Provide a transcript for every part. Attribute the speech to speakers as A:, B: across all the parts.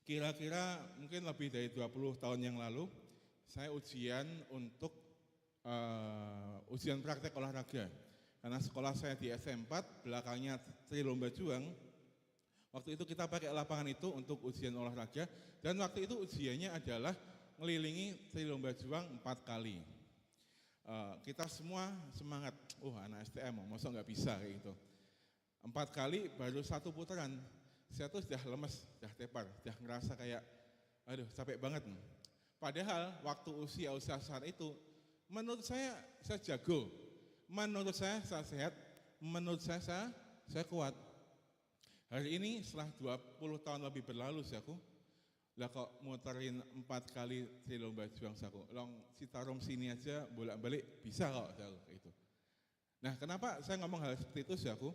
A: Kira-kira mungkin lebih dari 20 tahun yang lalu, saya ujian untuk ujian praktek olahraga. Karena sekolah saya di SM4, belakangnya Tri Lomba Juang. Waktu itu kita pakai lapangan itu untuk ujian olahraga, dan waktu itu ujiannya adalah ngelilingi Tri Lomba Juang 4 kali. Kita semua semangat, anak STM, masa nggak bisa kayak gitu. 4 kali baru 1 putaran. Saya tuh sudah lemes, sudah tepar, sudah ngerasa kayak, aduh capek banget. Padahal waktu usia saat itu, menurut saya jago, menurut saya sehat, menurut saya kuat. Hari ini setelah 20 tahun lebih berlalu aku, lah kok muterin 4 kali Tri Lomba Juang aku, long Citarum sini aja bolak-balik bisa kok itu. Nah, kenapa saya ngomong hal seperti itu aku?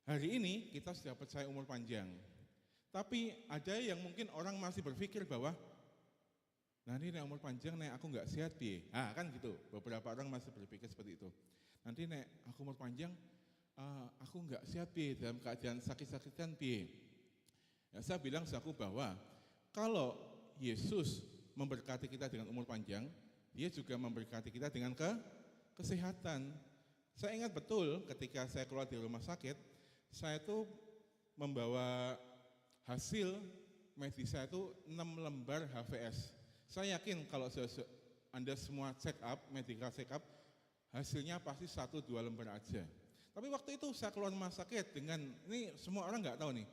A: Hari ini kita sudah percaya umur panjang, tapi ada yang mungkin orang masih berpikir bahwa nanti nek umur panjang nek aku nggak sehat piye. Kan gitu, beberapa orang masih berpikir seperti itu. Nanti nek aku umur panjang, aku nggak sehat piye, dalam keadaan sakit-sakitan piye. Ya, saya bilang saku bahwa kalau Yesus memberkati kita dengan umur panjang, Dia juga memberkati kita dengan kesehatan. Saya ingat betul ketika saya keluar dari rumah sakit, saya tuh membawa hasil medis saya itu 6 lembar HVS. Saya yakin kalau Anda semua check up, medical check up, hasilnya pasti 1-2 lembar aja. Tapi waktu itu saya keluar rumah sakit dengan, ini semua orang nggak tahu nih,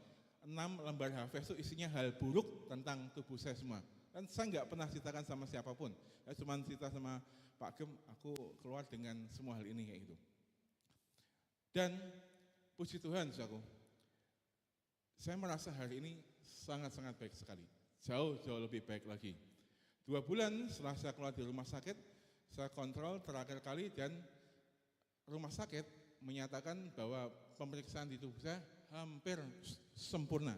A: 6 lembar HVS itu isinya hal buruk tentang tubuh saya semua. Dan saya nggak pernah ceritakan sama siapapun. Saya cuma cerita sama Pak Gem, aku keluar dengan semua hal ini kayak gitu. Dan puji Tuhan, saudaraku, saya merasa hari ini sangat-sangat baik sekali. Jauh lebih baik lagi. 2 bulan setelah saya keluar dari rumah sakit, saya kontrol terakhir kali dan rumah sakit menyatakan bahwa pemeriksaan di tubuh saya hampir sempurna.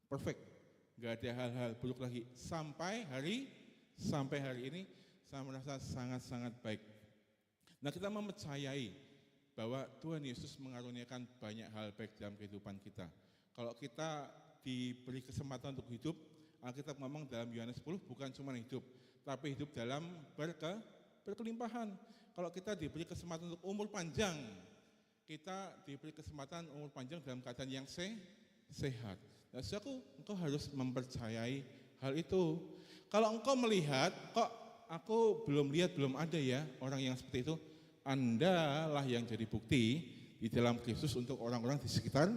A: Perfect. Gak ada hal-hal buruk lagi. Sampai hari ini saya merasa sangat-sangat baik. Nah, kita mempercayai bahwa Tuhan Yesus mengaruniakan banyak hal baik dalam kehidupan kita. Kalau kita diberi kesempatan untuk hidup, Alkitab ngomong dalam Yohanes 10 bukan cuma hidup, tapi hidup dalam berkelimpahan. Kalau kita diberi kesempatan untuk umur panjang, kita diberi kesempatan umur panjang dalam keadaan yang sehat. Nah, engkau harus mempercayai hal itu. Kalau engkau melihat, kok aku belum lihat, belum ada ya orang yang seperti itu, Anda lah yang jadi bukti di dalam Kristus untuk orang-orang di sekitar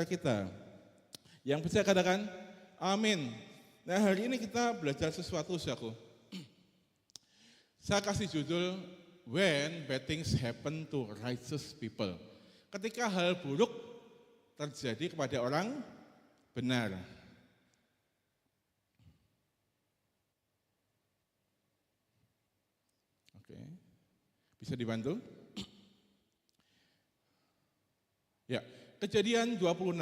A: kita. Yang percaya katakan amin. Nah, hari ini kita belajar sesuatu, saudaraku. Saya kasih judul When Bad Things Happen to Righteous People. Ketika hal buruk terjadi kepada orang benar. Oke. Bisa dibantu? Ya, Kejadian 26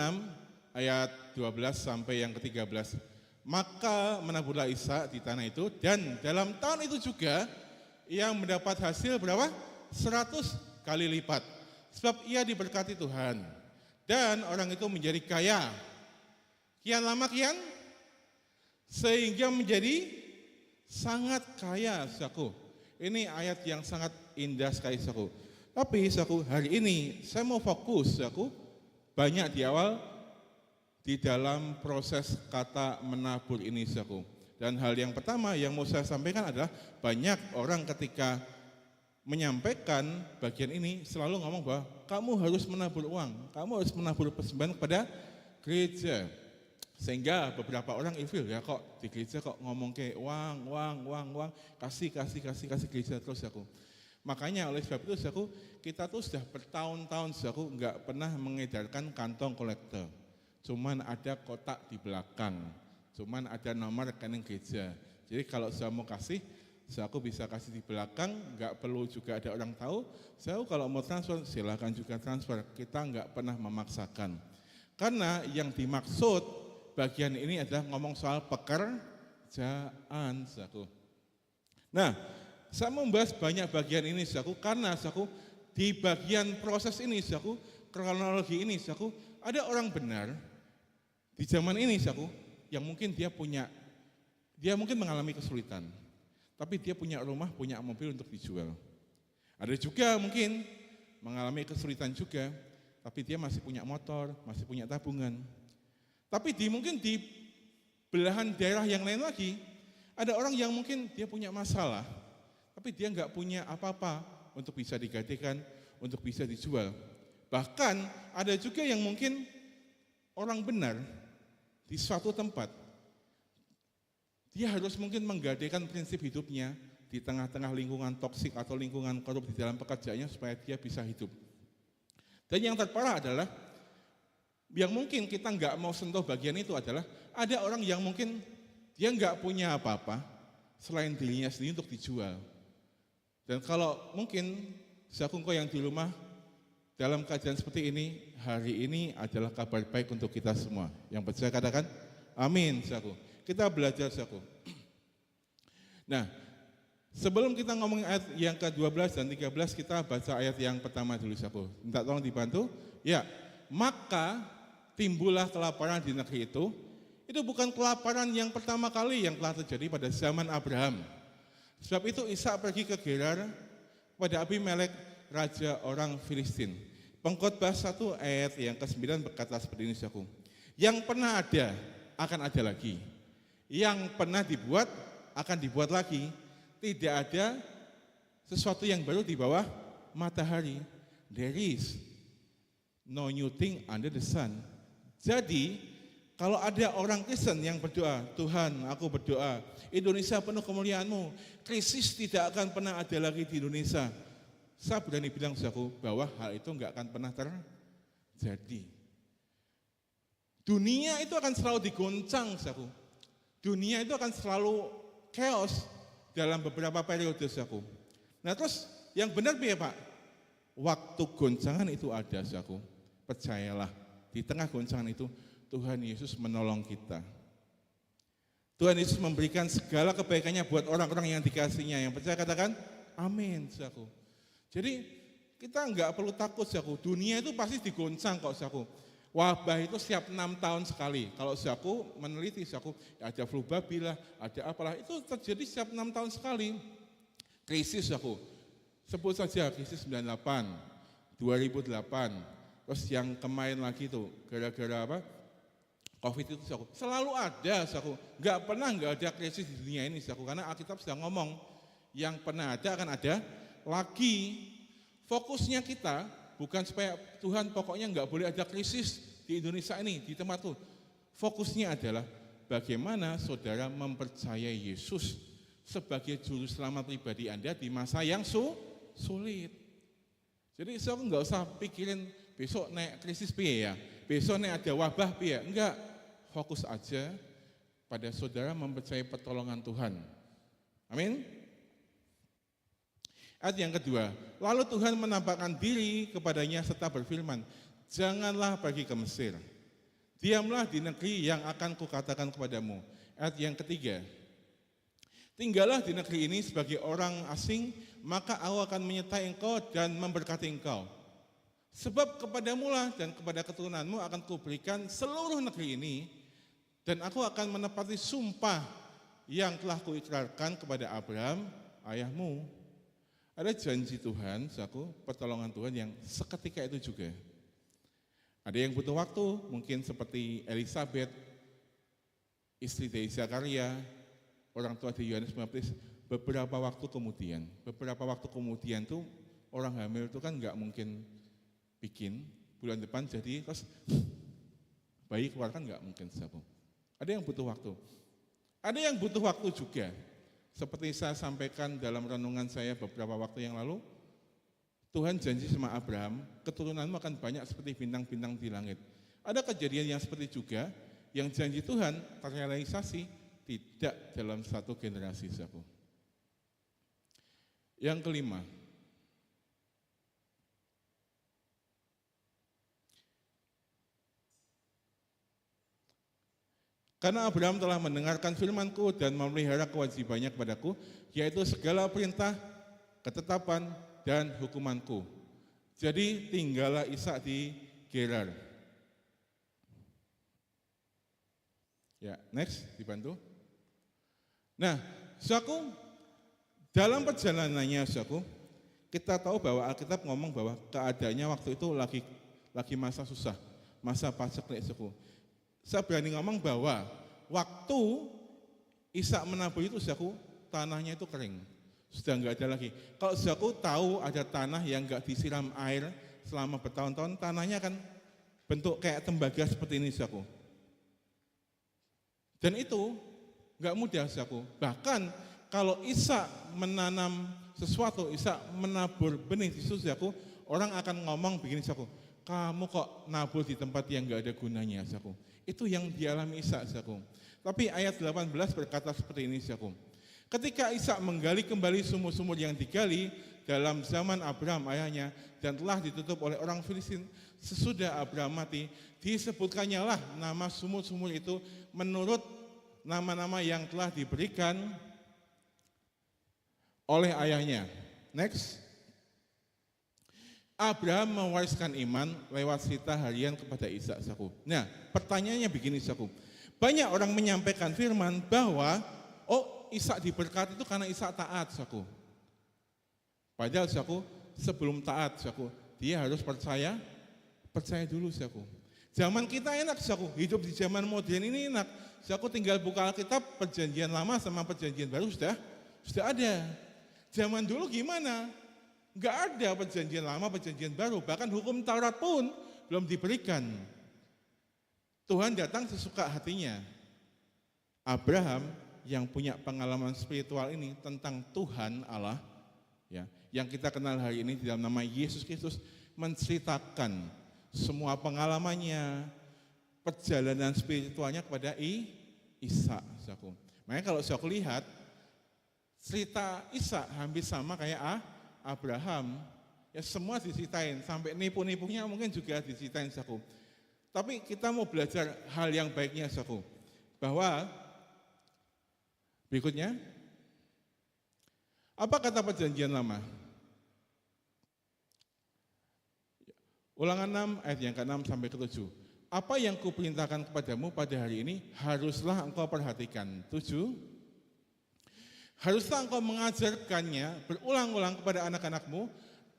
A: ayat 12 sampai yang ke-13. Maka menaburlah Ishak di tanah itu, dan dalam tahun itu juga ia mendapat hasil berapa? 100 kali lipat. Sebab ia diberkati Tuhan. Dan orang itu menjadi kaya. Kian lama sehingga menjadi sangat kaya, saudaraku. Ini ayat yang sangat indah sekali, saudaraku. Tapi saudaraku, hari ini saya mau fokus, saudaraku, banyak di awal di dalam proses kata menabur ini, saudaraku. Dan hal yang pertama yang mau saya sampaikan adalah banyak orang ketika menyampaikan bagian ini selalu ngomong bahwa kamu harus menabur uang, kamu harus menabur persembahan kepada gereja. Sehingga beberapa orang ilfil, ya kok di gereja kok ngomong kayak uang, kasih gereja terus, aku. Makanya oleh sebab itu, aku, kita tuh sudah bertahun-tahun, aku nggak pernah mengedarkan kantong kolektor. Cuman ada kotak di belakang, cuman ada nomor rekening gereja. Jadi kalau saya mau kasih, aku bisa kasih di belakang, nggak perlu juga ada orang tahu. Saya kalau mau transfer, silakan juga transfer. Kita nggak pernah memaksakan. Karena yang dimaksud bagian ini adalah ngomong soal pekerjaan, saudaraku. Nah, saya membahas banyak bagian ini, saudaraku, karena saudaraku, di bagian proses ini, saudaraku, kronologi ini, saudaraku, ada orang benar di zaman ini, saudaraku, yang mungkin dia mungkin mengalami kesulitan, tapi dia punya rumah, punya mobil untuk dijual. Ada juga mungkin mengalami kesulitan juga, tapi dia masih punya motor, masih punya tabungan. Tapi mungkin di belahan daerah yang lain lagi, ada orang yang mungkin dia punya masalah, tapi dia nggak punya apa-apa untuk bisa digadaikan, untuk bisa dijual. Bahkan ada juga yang mungkin orang benar di suatu tempat, dia harus mungkin menggadaikan prinsip hidupnya di tengah-tengah lingkungan toksik atau lingkungan korup di dalam pekerjaannya supaya dia bisa hidup. Dan yang terparah adalah, yang mungkin kita nggak mau sentuh bagian itu adalah, ada orang yang mungkin dia nggak punya apa-apa selain dirinya sendiri untuk dijual. Dan kalau mungkin Sakungko yang di rumah dalam keadaan seperti ini, hari ini adalah kabar baik untuk kita semua. Yang percaya katakan, amin Saku. Kita belajar Saku. Nah, sebelum kita ngomong ayat yang ke-12 dan 13, kita baca ayat yang pertama dulu Saku. Minta tolong dibantu. Ya, maka timbullah kelaparan di negeri itu. Itu bukan kelaparan yang pertama kali yang telah terjadi pada zaman Abraham. Sebab itu Ishak pergi ke Gerar kepada Abimelek, raja orang Filistin. Pengkhotbah 1 ayat yang ke-9 berkata seperti ini Saku. Yang pernah ada, akan ada lagi. Yang pernah dibuat, akan dibuat lagi. Tidak ada sesuatu yang baru di bawah matahari. There is no new thing under the sun. Jadi, kalau ada orang Kristen yang berdoa, Tuhan aku berdoa, Indonesia penuh kemuliaan-Mu, krisis tidak akan pernah ada lagi di Indonesia. Saya berani bilang Saku, bahwa hal itu enggak akan pernah terjadi. Dunia itu akan selalu digoncang Saku. Dunia itu akan selalu chaos dalam beberapa periode Saku. Nah terus yang benar ya Pak, waktu goncangan itu ada Saku. Percayalah, di tengah goncangan itu Tuhan Yesus menolong kita. Tuhan Yesus memberikan segala kebaikannya buat orang-orang yang dikasihinya. Yang percaya katakan, amin Saku. Jadi kita enggak perlu takut Saku. Dunia itu pasti digoncang kok Saku. Wabah itu setiap 6 tahun sekali. Kalau Saku meneliti Saku, ada flu babi lah, ada apalah, itu terjadi setiap 6 tahun sekali. Krisis Saku. Sebut saja krisis 98, 2008. Terus yang kemarin lagi tuh gara-gara apa? Covid itu Saku. Selalu ada Saku. Enggak ada krisis di dunia ini Saku, karena Alkitab sedang ngomong yang pernah ada akan ada lagi. Fokusnya kita bukan supaya Tuhan pokoknya enggak boleh ada krisis di Indonesia ini, di tempatku. Fokusnya adalah bagaimana saudara mempercayai Yesus sebagai juru selamat pribadi Anda di masa yang sulit. Jadi saya enggak usah pikirin besok naik krisis piye ya, besok naik ada wabah piye, enggak. Fokus aja pada saudara mempercayai pertolongan Tuhan. Amin. Ayat yang kedua, lalu Tuhan menampakkan diri kepadanya serta berfirman, janganlah pergi ke Mesir, diamlah di negeri yang akan kukatakan kepadamu. Ayat yang ketiga, tinggallah di negeri ini sebagai orang asing, maka aku akan menyertai engkau dan memberkati engkau. Sebab kepadamu lah dan kepada keturunanmu akan kuberikan seluruh negeri ini, dan aku akan menepati sumpah yang telah kuikrarkan kepada Abraham, ayahmu. Ada janji Tuhan, Saku, pertolongan Tuhan yang seketika itu juga. Ada yang butuh waktu, mungkin seperti Elisabeth, istri dari Zakaria, orang tua dari Yohanes Pembaptis, beberapa waktu kemudian tuh orang hamil itu kan nggak mungkin bikin bulan depan jadi terus bayi keluar kan nggak mungkin Saku. Ada yang butuh waktu. Ada yang butuh waktu juga. Seperti saya sampaikan dalam renungan saya beberapa waktu yang lalu, Tuhan janji sama Abraham, keturunanmu akan banyak seperti bintang-bintang di langit. Ada kejadian yang seperti juga, yang janji Tuhan terrealisasi tidak dalam satu generasi Saku. Yang kelima, karena Abraham telah mendengarkan firman-Ku dan memelihara kewajibannya kepadaku, yaitu segala perintah, ketetapan, dan hukuman-Ku. Jadi tinggallah Ishak di Gerar. Ya, next, dibantu. Nah, saudaraku, dalam perjalanannya saudaraku, kita tahu bahwa Alkitab ngomong bahwa keadaannya waktu itu lagi masa susah, masa paceklik saudaraku. Saya berani ngomong bahwa waktu Ishak menabur itu saudaraku, tanahnya itu kering, sudah enggak ada lagi. Kalau saudaraku tahu ada tanah yang enggak disiram air selama bertahun-tahun, tanahnya kan bentuk kayak tembaga seperti ini saudaraku. Dan itu enggak mudah saudaraku. Bahkan kalau Ishak menanam sesuatu, Ishak menabur benih di situ saudaraku, orang akan ngomong begini saudaraku, kamu kok nabur di tempat yang enggak ada gunanya saudaraku. Itu yang dialami Ishak saudaraku. Tapi ayat 18 berkata seperti ini saudaraku. Ketika Ishak menggali kembali sumur-sumur yang digali dalam zaman Abraham ayahnya dan telah ditutup oleh orang Filistin, sesudah Abraham mati, disebutkannya lah nama sumur-sumur itu menurut nama-nama yang telah diberikan oleh ayahnya. Next. Abraham mewariskan iman lewat sita harian kepada Ishak saudaraku. Nah, pertanyaannya begini saudaraku. Banyak orang menyampaikan firman bahwa Ishak diberkati itu karena Ishak taat saudaraku. Padahal saudaraku, sebelum taat saudaraku, dia harus percaya dulu saudaraku. Zaman kita enak saudaraku, hidup di zaman modern ini enak. Saudaraku tinggal buka Alkitab, perjanjian lama sama perjanjian baru sudah ada. Zaman dulu gimana? Enggak ada perjanjian lama, perjanjian baru, bahkan hukum Taurat pun belum diberikan. Tuhan datang sesuka hatinya. Abraham yang punya pengalaman spiritual ini tentang Tuhan Allah, ya, yang kita kenal hari ini di dalam nama Yesus Kristus, menceritakan semua pengalamannya, perjalanan spiritualnya kepada Ishak. Makanya kalau saya lihat cerita Ishak hampir sama kayak Abraham, ya semua diceritain, sampai nipu-nipunya mungkin juga diceritain saudaraku. Tapi kita mau belajar hal yang baiknya saudaraku, bahwa berikutnya, apa kata perjanjian lama? Ulangan 6 ayat yang ke-6 sampai ke-7. Apa yang kuperintahkan kepadamu pada hari ini haruslah engkau perhatikan. 7. Haruslah engkau mengajarkannya berulang-ulang kepada anak-anakmu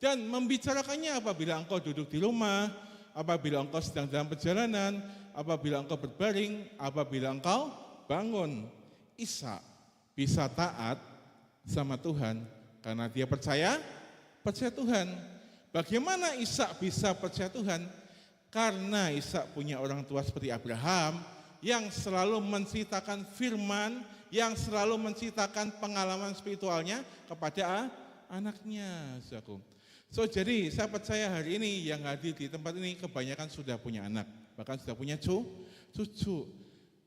A: dan membicarakannya apabila engkau duduk di rumah, apabila engkau sedang dalam perjalanan, apabila engkau berbaring, apabila engkau bangun. Ishak bisa taat sama Tuhan karena dia percaya Tuhan. Bagaimana Ishak bisa percaya Tuhan? Karena Ishak punya orang tua seperti Abraham yang selalu menceritakan firman, yang selalu menceritakan pengalaman spiritualnya kepada anaknya. Jadi saya percaya hari ini yang hadir di tempat ini kebanyakan sudah punya anak, bahkan sudah punya cucu.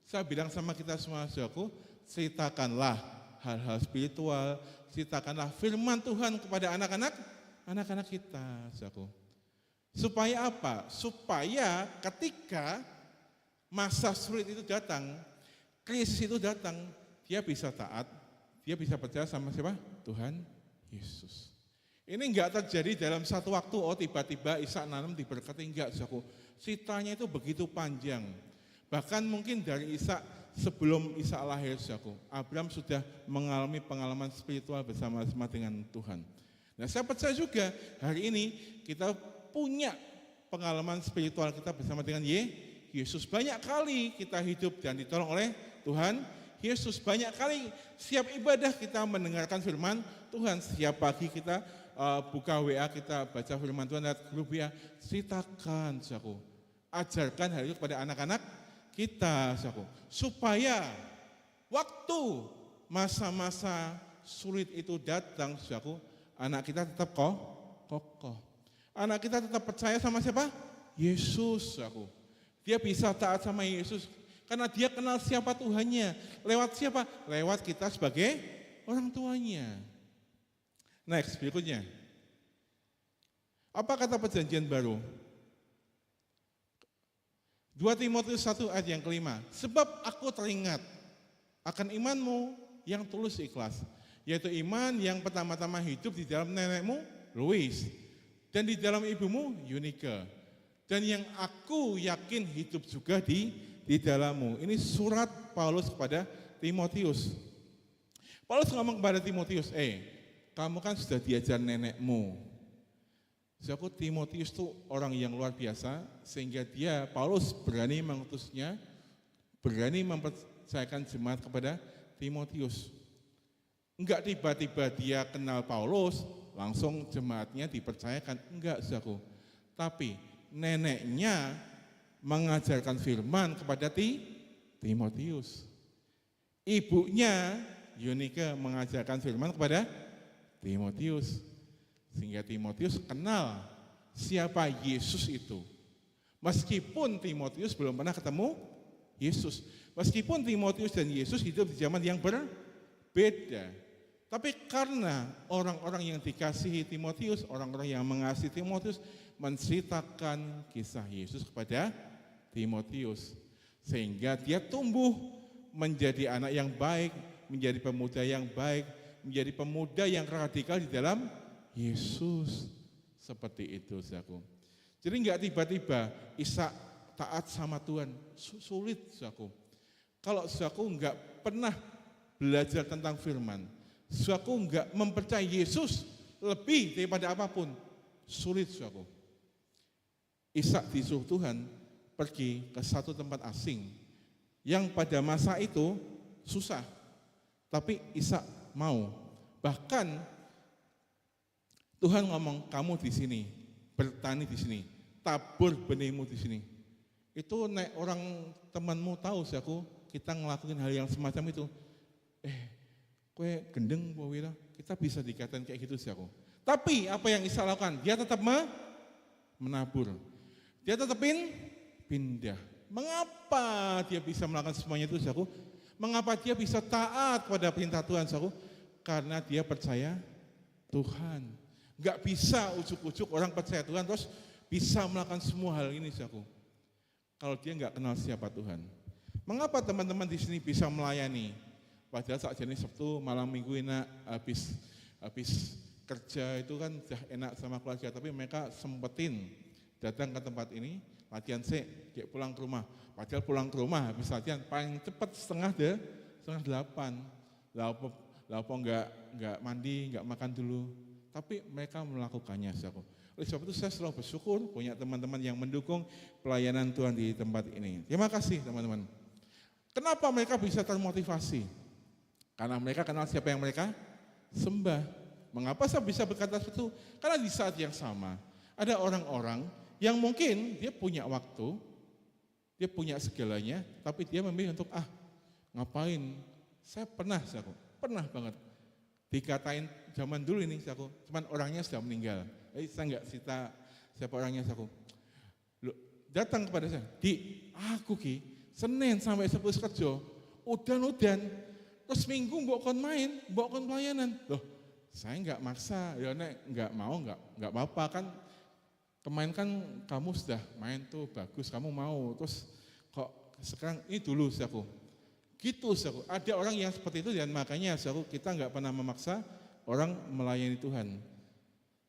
A: Saya bilang sama kita semua, saudaraku, ceritakanlah hal-hal spiritual, ceritakanlah firman Tuhan kepada anak-anak kita, saudaraku. Supaya apa? Supaya ketika masa sulit itu datang, krisis itu datang, dia bisa taat, dia bisa percaya sama siapa? Tuhan Yesus. Ini enggak terjadi dalam satu waktu, tiba-tiba Ishak nanam diberkati, enggak, saudaraku. Ceritanya itu begitu panjang. Bahkan mungkin dari Ishak, sebelum Ishak lahir, saudaraku, Abraham sudah mengalami pengalaman spiritual bersama-sama dengan Tuhan. Nah, saya percaya juga hari ini kita punya pengalaman spiritual kita bersama dengan Yesus. Banyak kali kita hidup dan ditolong oleh Tuhan Yesus. Banyak kali setiap ibadah kita mendengarkan firman Tuhan. Setiap pagi kita buka WA, kita baca firman Tuhan lewat grup WA. Ceritakan, saudaraku. Ajarkan hal itu kepada anak-anak kita, saudaraku. Supaya waktu masa-masa sulit itu datang, saudaraku, anak kita tetap kokoh. Anak kita tetap percaya sama siapa? Yesus, saudaraku. Dia bisa taat sama Yesus karena dia kenal siapa Tuhannya. Lewat siapa? Lewat kita sebagai orang tuanya. Next, berikutnya. Apa kata perjanjian baru? 2 Timotius 1 ayat yang kelima. Sebab aku teringat akan imanmu yang tulus ikhlas, yaitu iman yang pertama-tama hidup di dalam nenekmu, Lois, dan di dalam ibumu, Yunike, dan yang aku yakin hidup juga di di dalammu. Ini surat Paulus kepada Timotius. Paulus ngomong kepada Timotius, kamu kan sudah diajar nenekmu. Saudaraku, Timotius itu orang yang luar biasa, sehingga Paulus berani mengutusnya, berani mempercayakan jemaat kepada Timotius. Enggak tiba-tiba dia kenal Paulus, langsung jemaatnya dipercayakan. Enggak, saudaraku. Tapi neneknya mengajarkan firman kepada Timotius. Ibunya Yunike mengajarkan firman kepada Timotius. Sehingga Timotius kenal siapa Yesus itu. Meskipun Timotius belum pernah ketemu Yesus. Meskipun Timotius dan Yesus hidup di zaman yang berbeda. Tapi karena orang-orang yang dikasihi Timotius, orang-orang yang mengasihi Timotius, menceritakan kisah Yesus kepada Timotius. Sehingga dia tumbuh menjadi anak yang baik, menjadi pemuda yang baik, menjadi pemuda yang radikal di dalam Yesus. Seperti itu, saudaraku. Jadi enggak tiba-tiba Ishak taat sama Tuhan, sulit, saudaraku. Kalau saudaraku enggak pernah belajar tentang firman, saudaraku enggak mempercayai Yesus lebih daripada apapun, sulit, saudaraku. Ishak disuruh Tuhan pergi ke satu tempat asing yang pada masa itu susah, tapi Ishak mau. Bahkan Tuhan ngomong, kamu di sini, bertani di sini, tabur benihmu di sini. Itu nek orang temanmu tahu sih aku, kita ngelakuin hal yang semacam itu. Kue gendeng Wira, kita bisa dikatakan kayak gitu sih aku. Tapi apa yang Ishak lakukan? Dia tetap menabur. Dia tetap pindah. Mengapa dia bisa melakukan semuanya itu, saudaraku? Mengapa dia bisa taat pada perintah Tuhan, saudaraku? Karena dia percaya Tuhan. Enggak bisa ujuk-ujuk orang percaya Tuhan terus bisa melakukan semua hal ini, saudaraku. Kalau dia enggak kenal siapa Tuhan. Mengapa teman-teman di sini bisa melayani? Padahal saat jenis Sabtu, malam Minggu enak, habis kerja itu kan sudah enak sama keluarga, tapi mereka sempetin datang ke tempat ini, latihan kayak pulang ke rumah. Padahal pulang ke rumah habis latihan paling cepat setengah 8. Lalu enggak mandi, enggak makan dulu. Tapi mereka melakukannya, saudaraku. Oleh sebab itu saya selalu bersyukur punya teman-teman yang mendukung pelayanan Tuhan di tempat ini. Terima kasih, teman-teman. Kenapa mereka bisa termotivasi? Karena mereka kenal siapa yang mereka sembah. Mengapa saya bisa berkata seperti itu? Karena di saat yang sama ada orang-orang yang mungkin dia punya waktu, dia punya segalanya, tapi dia memilih untuk ngapain? Saya pernah banget dikatain zaman dulu ini, cuman orangnya sudah meninggal. Saya enggak cerita siapa orangnya, datang kepada saya, aku Senin sampai Sabtu kerja, udan, terus Minggu mbok kon main, mbok kon pelayanan. Loh, saya enggak maksa, ya nek enggak mau enggak apa-apa kan. Kemarin kan kamu sudah main tuh bagus, kamu mau, terus kok sekarang ini dulu, saudaraku. Gitu, saudaraku. Ada orang yang seperti itu dan makanya, saudaraku, kita enggak pernah memaksa orang melayani Tuhan.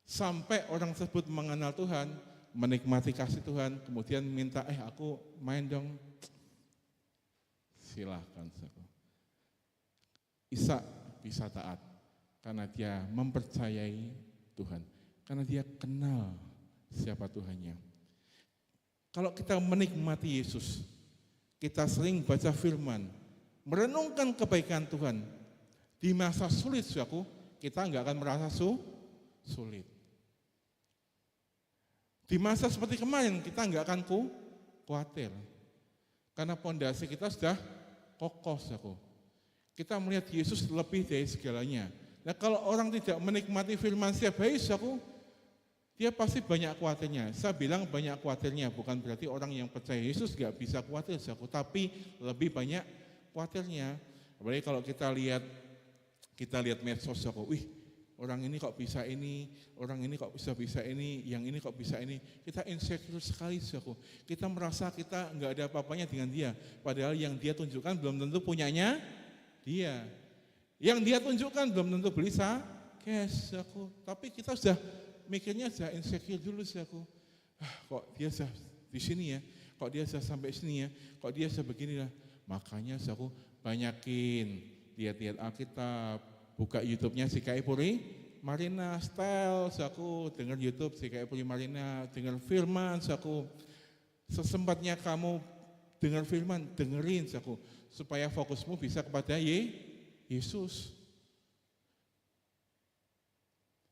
A: Sampai orang tersebut mengenal Tuhan, menikmati kasih Tuhan, kemudian minta, aku main dong. Silahkan, saudaraku. Ishak bisa taat karena dia mempercayai Tuhan, karena dia kenal siapa Tuhannya. Kalau kita menikmati Yesus, kita sering baca firman, merenungkan kebaikan Tuhan, di masa sulit, saudaraku, kita enggak akan merasa sulit. Di masa seperti kemarin, kita enggak akan khawatir. Karena pondasi kita sudah kokoh, saudaraku. Kita melihat Yesus lebih dari segalanya. Nah, kalau orang tidak menikmati firman setiap hari, saudaraku, dia pasti banyak khawatirnya. Saya bilang banyak khawatirnya, bukan berarti orang yang percaya Yesus gak bisa khawatir, saudaraku, tapi lebih banyak khawatirnya. Apalagi kalau kita lihat medsos, saudaraku, orang ini kok bisa ini, orang ini kok bisa ini, yang ini kok bisa ini. Kita insecure sekali, saudaraku. Kita merasa kita gak ada apa-apanya dengan dia, padahal yang dia tunjukkan belum tentu punyanya dia. Yang dia tunjukkan belum tentu beli cash, saudaraku. Tapi kita sudah mikirnya sudah insecure dulu, saudaraku. Kok dia sudah di sini ya? kok dia bisa sampai sini ya, kok dia bisa begini lah. Makanya aku banyakin lihat-lihat Alkitab, buka YouTube-nya GKI Puri Marina Style, aku dengar YouTube GKI Puri Marina, dengar firman, aku sesempatnya kamu dengar firman, dengerin aku supaya fokusmu bisa kepada Yesus.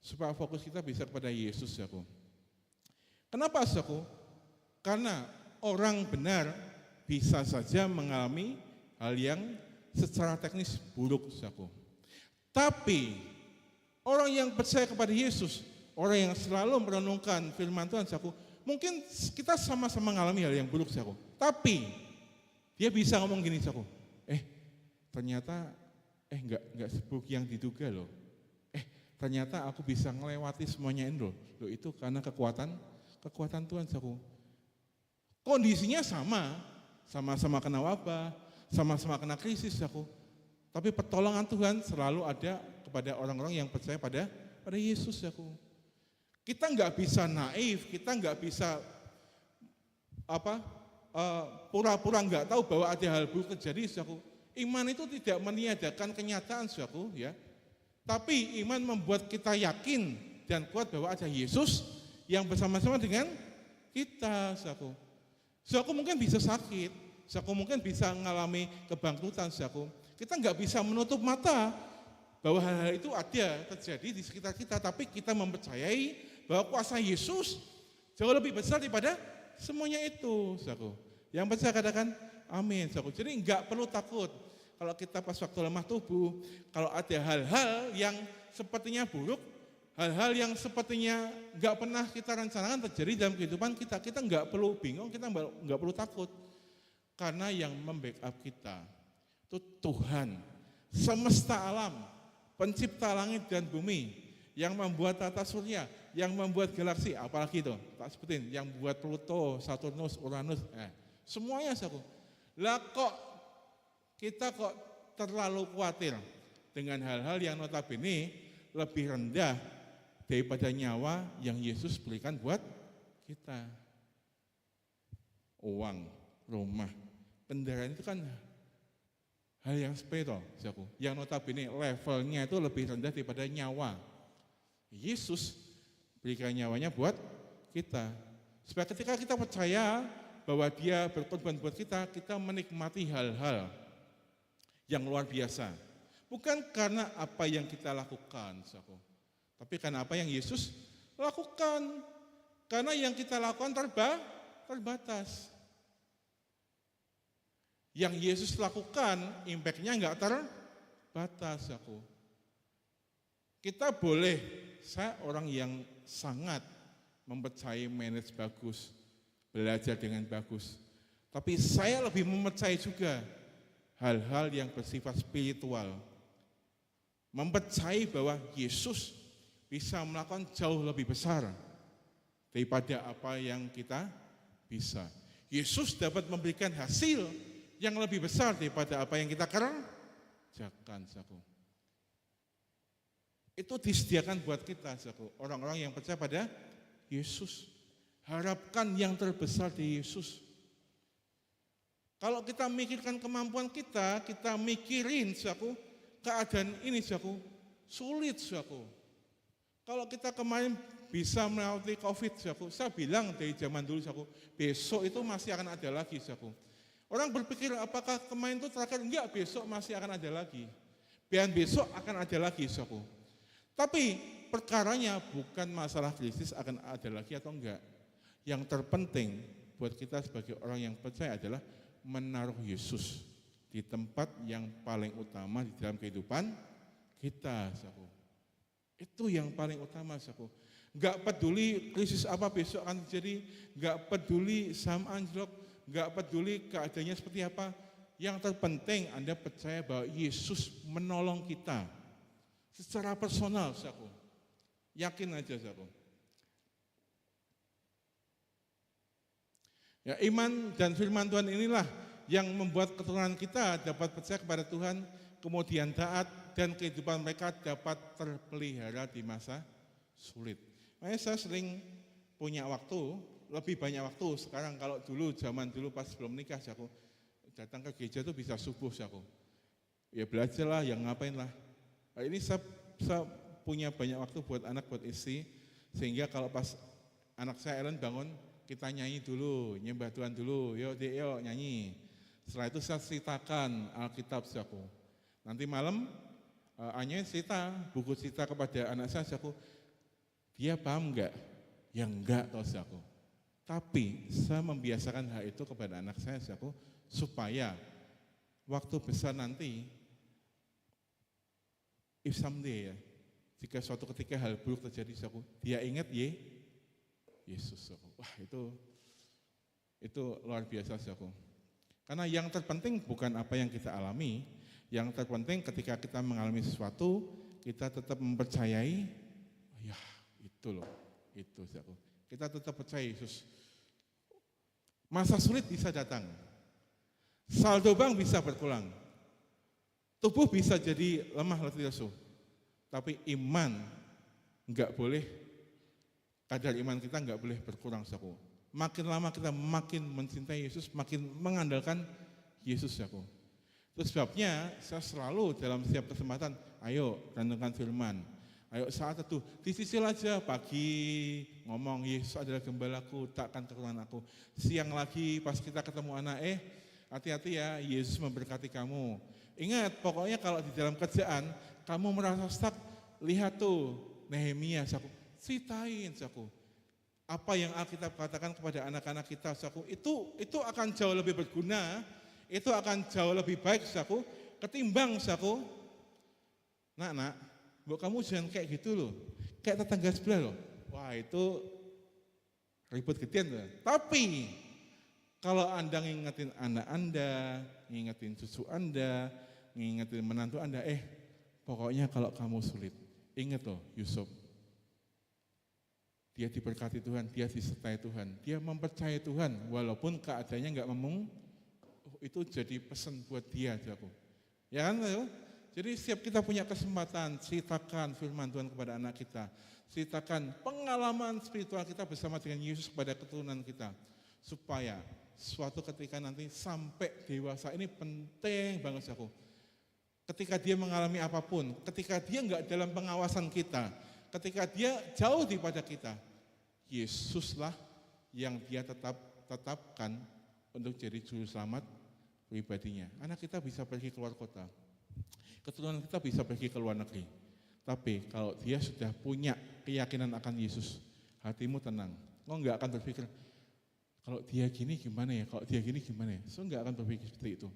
A: Supaya fokus kita bisa kepada Yesus aku. Kenapa aku? Karena orang benar bisa saja mengalami hal yang secara teknis buruk aku. Tapi orang yang percaya kepada Yesus, orang yang selalu merenungkan firman Tuhan aku, mungkin kita sama-sama mengalami hal yang buruk aku. Tapi dia bisa ngomong gini aku, ternyata enggak seburuk yang diduga loh. Ternyata aku bisa melewati semuanya ini loh. Itu karena kekuatan Tuhan aku. Kondisinya sama-sama kena wabah, sama-sama kena krisis aku. Tapi pertolongan Tuhan selalu ada kepada orang-orang yang percaya pada Yesus aku. Kita nggak bisa naif, kita nggak bisa pura-pura nggak tahu bahwa ada hal buruk terjadi aku. Iman itu tidak meniadakan kenyataan aku ya. Tapi iman membuat kita yakin dan kuat bahwa ada Yesus yang bersama-sama dengan kita aku. Aku mungkin bisa sakit, aku mungkin bisa mengalami kebangkrutan aku. Kita nggak bisa menutup mata bahwa hal-hal itu ada terjadi di sekitar kita, tapi kita mempercayai bahwa kuasa Yesus jauh lebih besar daripada semuanya itu, saudaraku. Yang percaya katakan amin, saudaraku. Jadi nggak perlu takut kalau kita pas waktu lemah tubuh, kalau ada hal-hal yang sepertinya buruk, hal-hal yang sepertinya nggak pernah kita rencanakan terjadi dalam kehidupan kita, kita nggak perlu bingung, kita nggak perlu takut, karena yang membackup kita itu Tuhan, semesta alam, pencipta langit dan bumi, yang membuat tata surya, yang membuat galaksi, apalagi itu, tak sebutin, yang buat Pluto, Saturnus, Uranus, semuanya aku. Lah kita kok terlalu khawatir dengan hal-hal yang notabene lebih rendah daripada nyawa yang Yesus berikan buat kita. Uang, rumah, kendaraan itu kan hal yang sepele, yang notabene levelnya itu lebih rendah daripada nyawa. Yesus berikan nyawanya buat kita. Supaya ketika kita percaya bahwa dia berkorban buat kita menikmati hal-hal yang luar biasa. Bukan karena apa yang kita lakukan, tapi karena apa yang Yesus lakukan. Karena yang kita lakukan terbatas. Yang Yesus lakukan, impact-nya enggak terbatas. Kita boleh, saya orang yang sangat mempercayai manage bagus, belajar dengan bagus. Tapi saya lebih mempercayai juga hal-hal yang bersifat spiritual. Mempercayai bahwa Yesus bisa melakukan jauh lebih besar daripada apa yang kita bisa. Yesus dapat memberikan hasil yang lebih besar daripada apa yang kita kerjakan. Itu disediakan buat kita, orang-orang yang percaya pada Yesus. Harapkan yang terbesar di Yesus. Kalau kita mikirkan kemampuan kita mikirin keadaan ini sulit. Kalau kita kemarin bisa melewati COVID, saya bilang dari zaman dulu, besok itu masih akan ada lagi. Orang berpikir apakah kemarin itu terakhir? Enggak, besok masih akan ada lagi. Dan besok akan ada lagi. Tapi perkaranya bukan masalah krisis akan ada lagi atau enggak. Yang terpenting buat kita sebagai orang yang percaya adalah menaruh Yesus di tempat yang paling utama di dalam kehidupan kita. Itu yang paling utama. Enggak peduli krisis apa besok akan terjadi, enggak peduli saham anjlok, enggak peduli keadaannya seperti apa. Yang terpenting Anda percaya bahwa Yesus menolong kita secara personal. Yakin aja. Ya, iman dan firman Tuhan inilah yang membuat keturunan kita dapat percaya kepada Tuhan, kemudian taat, dan kehidupan mereka dapat terpelihara di masa sulit. Makanya saya sering punya waktu lebih banyak waktu. Sekarang kalau dulu, zaman dulu pas belum nikah, aku datang ke gereja tuh bisa subuh, aku. Ya belajar lah, yang ngapain lah. Nah, ini saya punya banyak waktu buat anak, buat istri, sehingga kalau pas anak saya Ellen bangun, kita nyanyi dulu, nyembah Tuhan dulu, yuk dek yuk nyanyi. Setelah itu saya ceritakan Alkitab, aku. Nanti malam, Anya cerita, buku cerita kepada anak saya, aku. Dia paham enggak? Ya enggak, tahu aku. Tapi saya membiasakan hal itu kepada anak saya, aku, supaya waktu besar nanti, if someday ya, jika suatu ketika hal buruk terjadi, aku, dia ingat Yesus, aku. Wah itu luar biasa, aku. Karena yang terpenting bukan apa yang kita alami, yang terpenting ketika kita mengalami sesuatu, kita tetap mempercayai, ya itu loh, itu aku. Kita tetap percaya Yesus. Masa sulit bisa datang, saldo bank bisa berkurang, tubuh bisa jadi lemah letih lesu, tapi iman enggak boleh, kadar iman kita enggak boleh berkurang, saku. Makin lama kita makin mencintai Yesus, makin mengandalkan Yesus, saku. Itu sebabnya saya selalu dalam setiap kesempatan, ayo renungkan firman, ayo saat itu disisil aja, pagi ngomong Yesus adalah gembalaku, takkan kekurangan aku. Siang lagi pas kita ketemu anak, hati-hati ya, Yesus memberkati kamu. Ingat, pokoknya kalau di dalam kerjaan kamu merasa stuck, lihat tuh Nehemia, saku, ceritain, saku. Apa yang Alkitab katakan kepada anak-anak kita, saku, itu akan jauh lebih berguna, itu akan jauh lebih baik, saku, ketimbang, saku. Nak, bu kamu jangan kayak gitu loh, kayak tetangga sebelah loh. Wah itu ribut gedean loh. Tapi kalau Anda ngingetin anak Anda, ngingetin cucu Anda, ngingetin menantu Anda, pokoknya kalau kamu sulit, ingat loh Yusuf. Dia diberkati Tuhan, dia disertai Tuhan, dia mempercayai Tuhan, walaupun keadaannya enggak itu jadi pesan buat dia, aku. Ya kan? Jadi setiap kita punya kesempatan, ceritakan firman Tuhan kepada anak kita, ceritakan pengalaman spiritual kita bersama dengan Yesus kepada keturunan kita, supaya suatu ketika nanti sampai dewasa ini penting banget, aku. Ketika dia mengalami apapun, ketika dia enggak dalam pengawasan kita, ketika dia jauh daripada kita, Yesuslah yang dia tetapkan untuk jadi juru selamat pribadinya. Anak kita bisa pergi keluar kota, keturunan kita bisa pergi ke luar negeri. Tapi kalau dia sudah punya keyakinan akan Yesus, hatimu tenang. Kau enggak akan berpikir, kalau dia gini gimana ya, kalau dia gini gimana ya. So enggak akan berpikir seperti itu.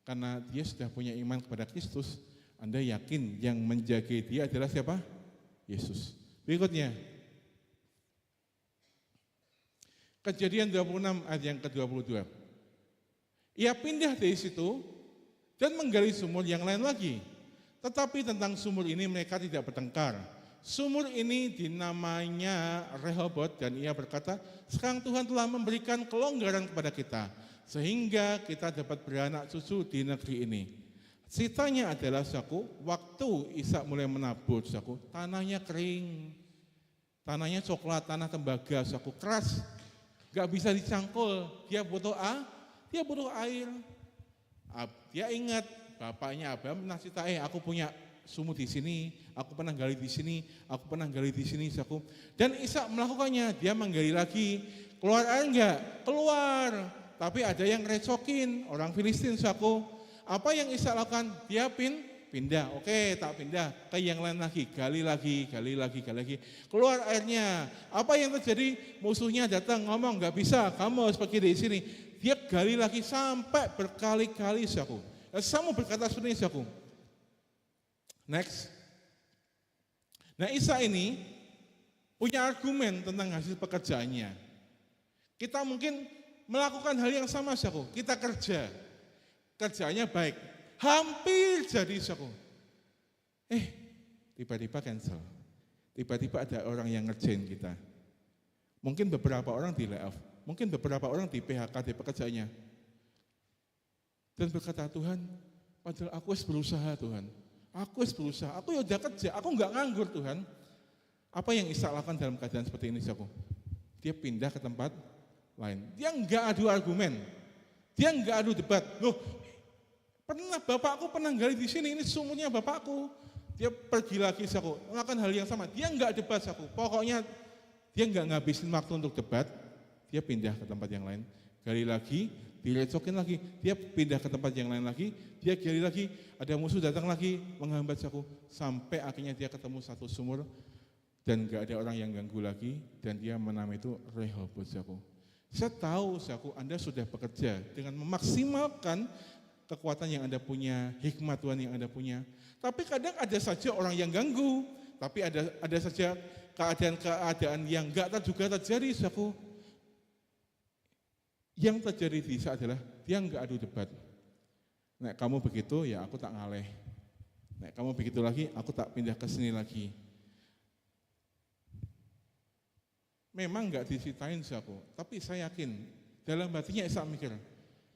A: Karena dia sudah punya iman kepada Kristus, Anda yakin yang menjaga dia adalah siapa? Yesus. Berikutnya, Kejadian 26 ayat yang ke-22. Ia pindah dari situ dan menggali sumur yang lain lagi. Tetapi tentang sumur ini mereka tidak bertengkar. Sumur ini dinamainya Rehobot dan ia berkata, sekarang Tuhan telah memberikan kelonggaran kepada kita, sehingga kita dapat beranak cucu di negeri ini. Ceritanya adalah, saku, waktu Ishak mulai menabur, saku, tanahnya kering, tanahnya coklat, tanah tembaga, saku, keras, gak bisa dicangkul, dia butuh air. Dia ingat bapaknya Abraham pernah cerita, aku punya sumur di sini, aku pernah gali di sini, aku pernah gali di sini, saku. Dan Ishak melakukannya, dia menggali lagi, keluar air enggak? Keluar, tapi ada yang recokin, orang Filistin, saku. Apa yang Ishak lakukan? Dia pindah. Oke, tak pindah ke yang lain lagi, gali lagi. Keluar airnya. Apa yang terjadi? Musuhnya datang ngomong, nggak bisa, kamu harus pergi dari sini. Dia gali lagi sampai berkali-kali, saku. Sama berkata seperti ini, saku. Next. Nah, Ishak ini punya argumen tentang hasil pekerjaannya. Kita mungkin melakukan hal yang sama, saku. Kita kerjanya baik, hampir jadi, saku. Tiba-tiba cancel. Tiba-tiba ada orang yang ngerjain kita. Mungkin beberapa orang di layoff, mungkin beberapa orang di PHK di pekerjaannya. Dan berkata, Tuhan, padahal aku harus berusaha, Tuhan. Aku udah kerja, aku enggak nganggur, Tuhan. Apa yang Ishak lakukan dalam keadaan seperti ini, saku? Dia pindah ke tempat lain. Dia enggak adu argumen, dia enggak adu debat. Loh, bapakku pernah gali di sini, ini sumurnya bapakku. Dia pergi lagi, saku, melakukan hal yang sama. Dia enggak debat, saku. Pokoknya dia enggak ngabisin waktu untuk debat. Dia pindah ke tempat yang lain, gali lagi, direcokin lagi. Dia pindah ke tempat yang lain lagi, dia gali lagi. Ada musuh datang lagi, menghambat, saku. Sampai akhirnya dia ketemu satu sumur dan enggak ada orang yang ganggu lagi. Dan dia menamai itu Rehobot, saku. Saya tahu, saku, Anda sudah bekerja dengan memaksimalkan kekuatan yang Anda punya, hikmat Tuhan yang Anda punya. Tapi kadang ada saja orang yang ganggu, tapi ada saja keadaan-keadaan yang enggak juga terjadi, saku. Yang terjadi di saat adalah dia enggak adu debat. Nek kamu begitu, ya aku tak ngaleh. Nek kamu begitu lagi, aku tak pindah ke sini lagi. Memang enggak diceritain, saku, tapi saya yakin dalam hatinya Esa mikir,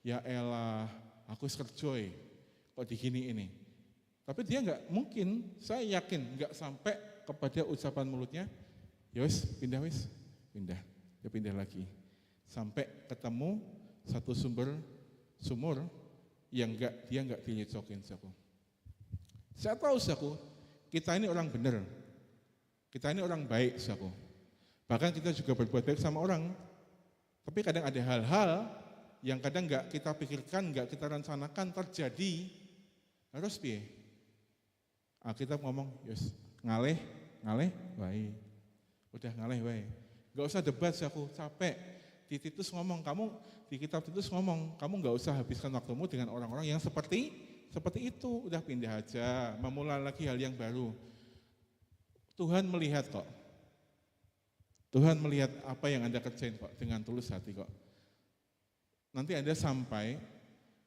A: ya elah, aku kerjoy kok digini ini. Tapi dia enggak mungkin, saya yakin enggak sampai kepada ucapan mulutnya, ya wis, pindah wis, pindah. Dia pindah lagi. Sampai ketemu satu sumur yang dia enggak dilecokin, saku. Saya tahu, saku, kita ini orang benar. Kita ini orang baik, saku. Bahkan kita juga berbuat baik sama orang. Tapi kadang ada hal-hal yang kadang enggak kita pikirkan, enggak kita rencanakan terjadi. Harus piye? Kita ngomong, "Yos, ngaleh, wae." Udah ngaleh wae. Enggak usah debat, aku capek. Di Titus ngomong, di kitab Titus ngomong, kamu enggak usah habiskan waktumu dengan orang-orang yang seperti itu. Udah pindah aja, memulai lagi hal yang baru. Tuhan melihat kok. Tuhan melihat apa yang Anda kerjain kok dengan tulus hati kok. Nanti Anda sampai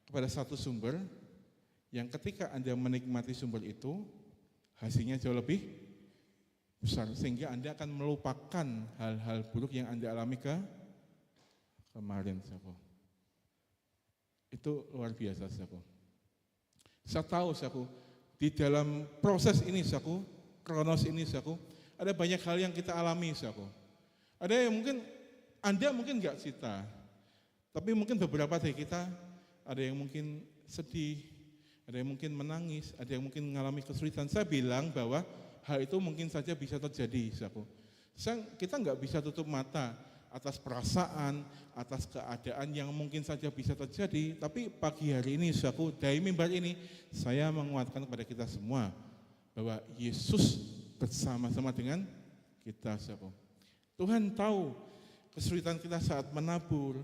A: kepada satu sumber yang ketika Anda menikmati sumber itu, hasilnya jauh lebih besar. Sehingga Anda akan melupakan hal-hal buruk yang Anda alami kemarin. Saku. Itu luar biasa, saku. Saya tahu, saku, di dalam proses ini, saku, kronos ini, saku, ada banyak hal yang kita alami, saku. Ada yang mungkin Anda mungkin enggak cerita, tapi mungkin beberapa dari kita ada yang mungkin sedih, ada yang mungkin menangis, ada yang mungkin mengalami kesulitan. Saya bilang bahwa hal itu mungkin saja bisa terjadi, saku. Kita enggak bisa tutup mata atas perasaan, atas keadaan yang mungkin saja bisa terjadi. Tapi pagi hari ini, saku, dari mimbar ini, saya menguatkan kepada kita semua bahwa Yesus bersama-sama dengan kita, saku. Tuhan tahu kesulitan kita saat menabur,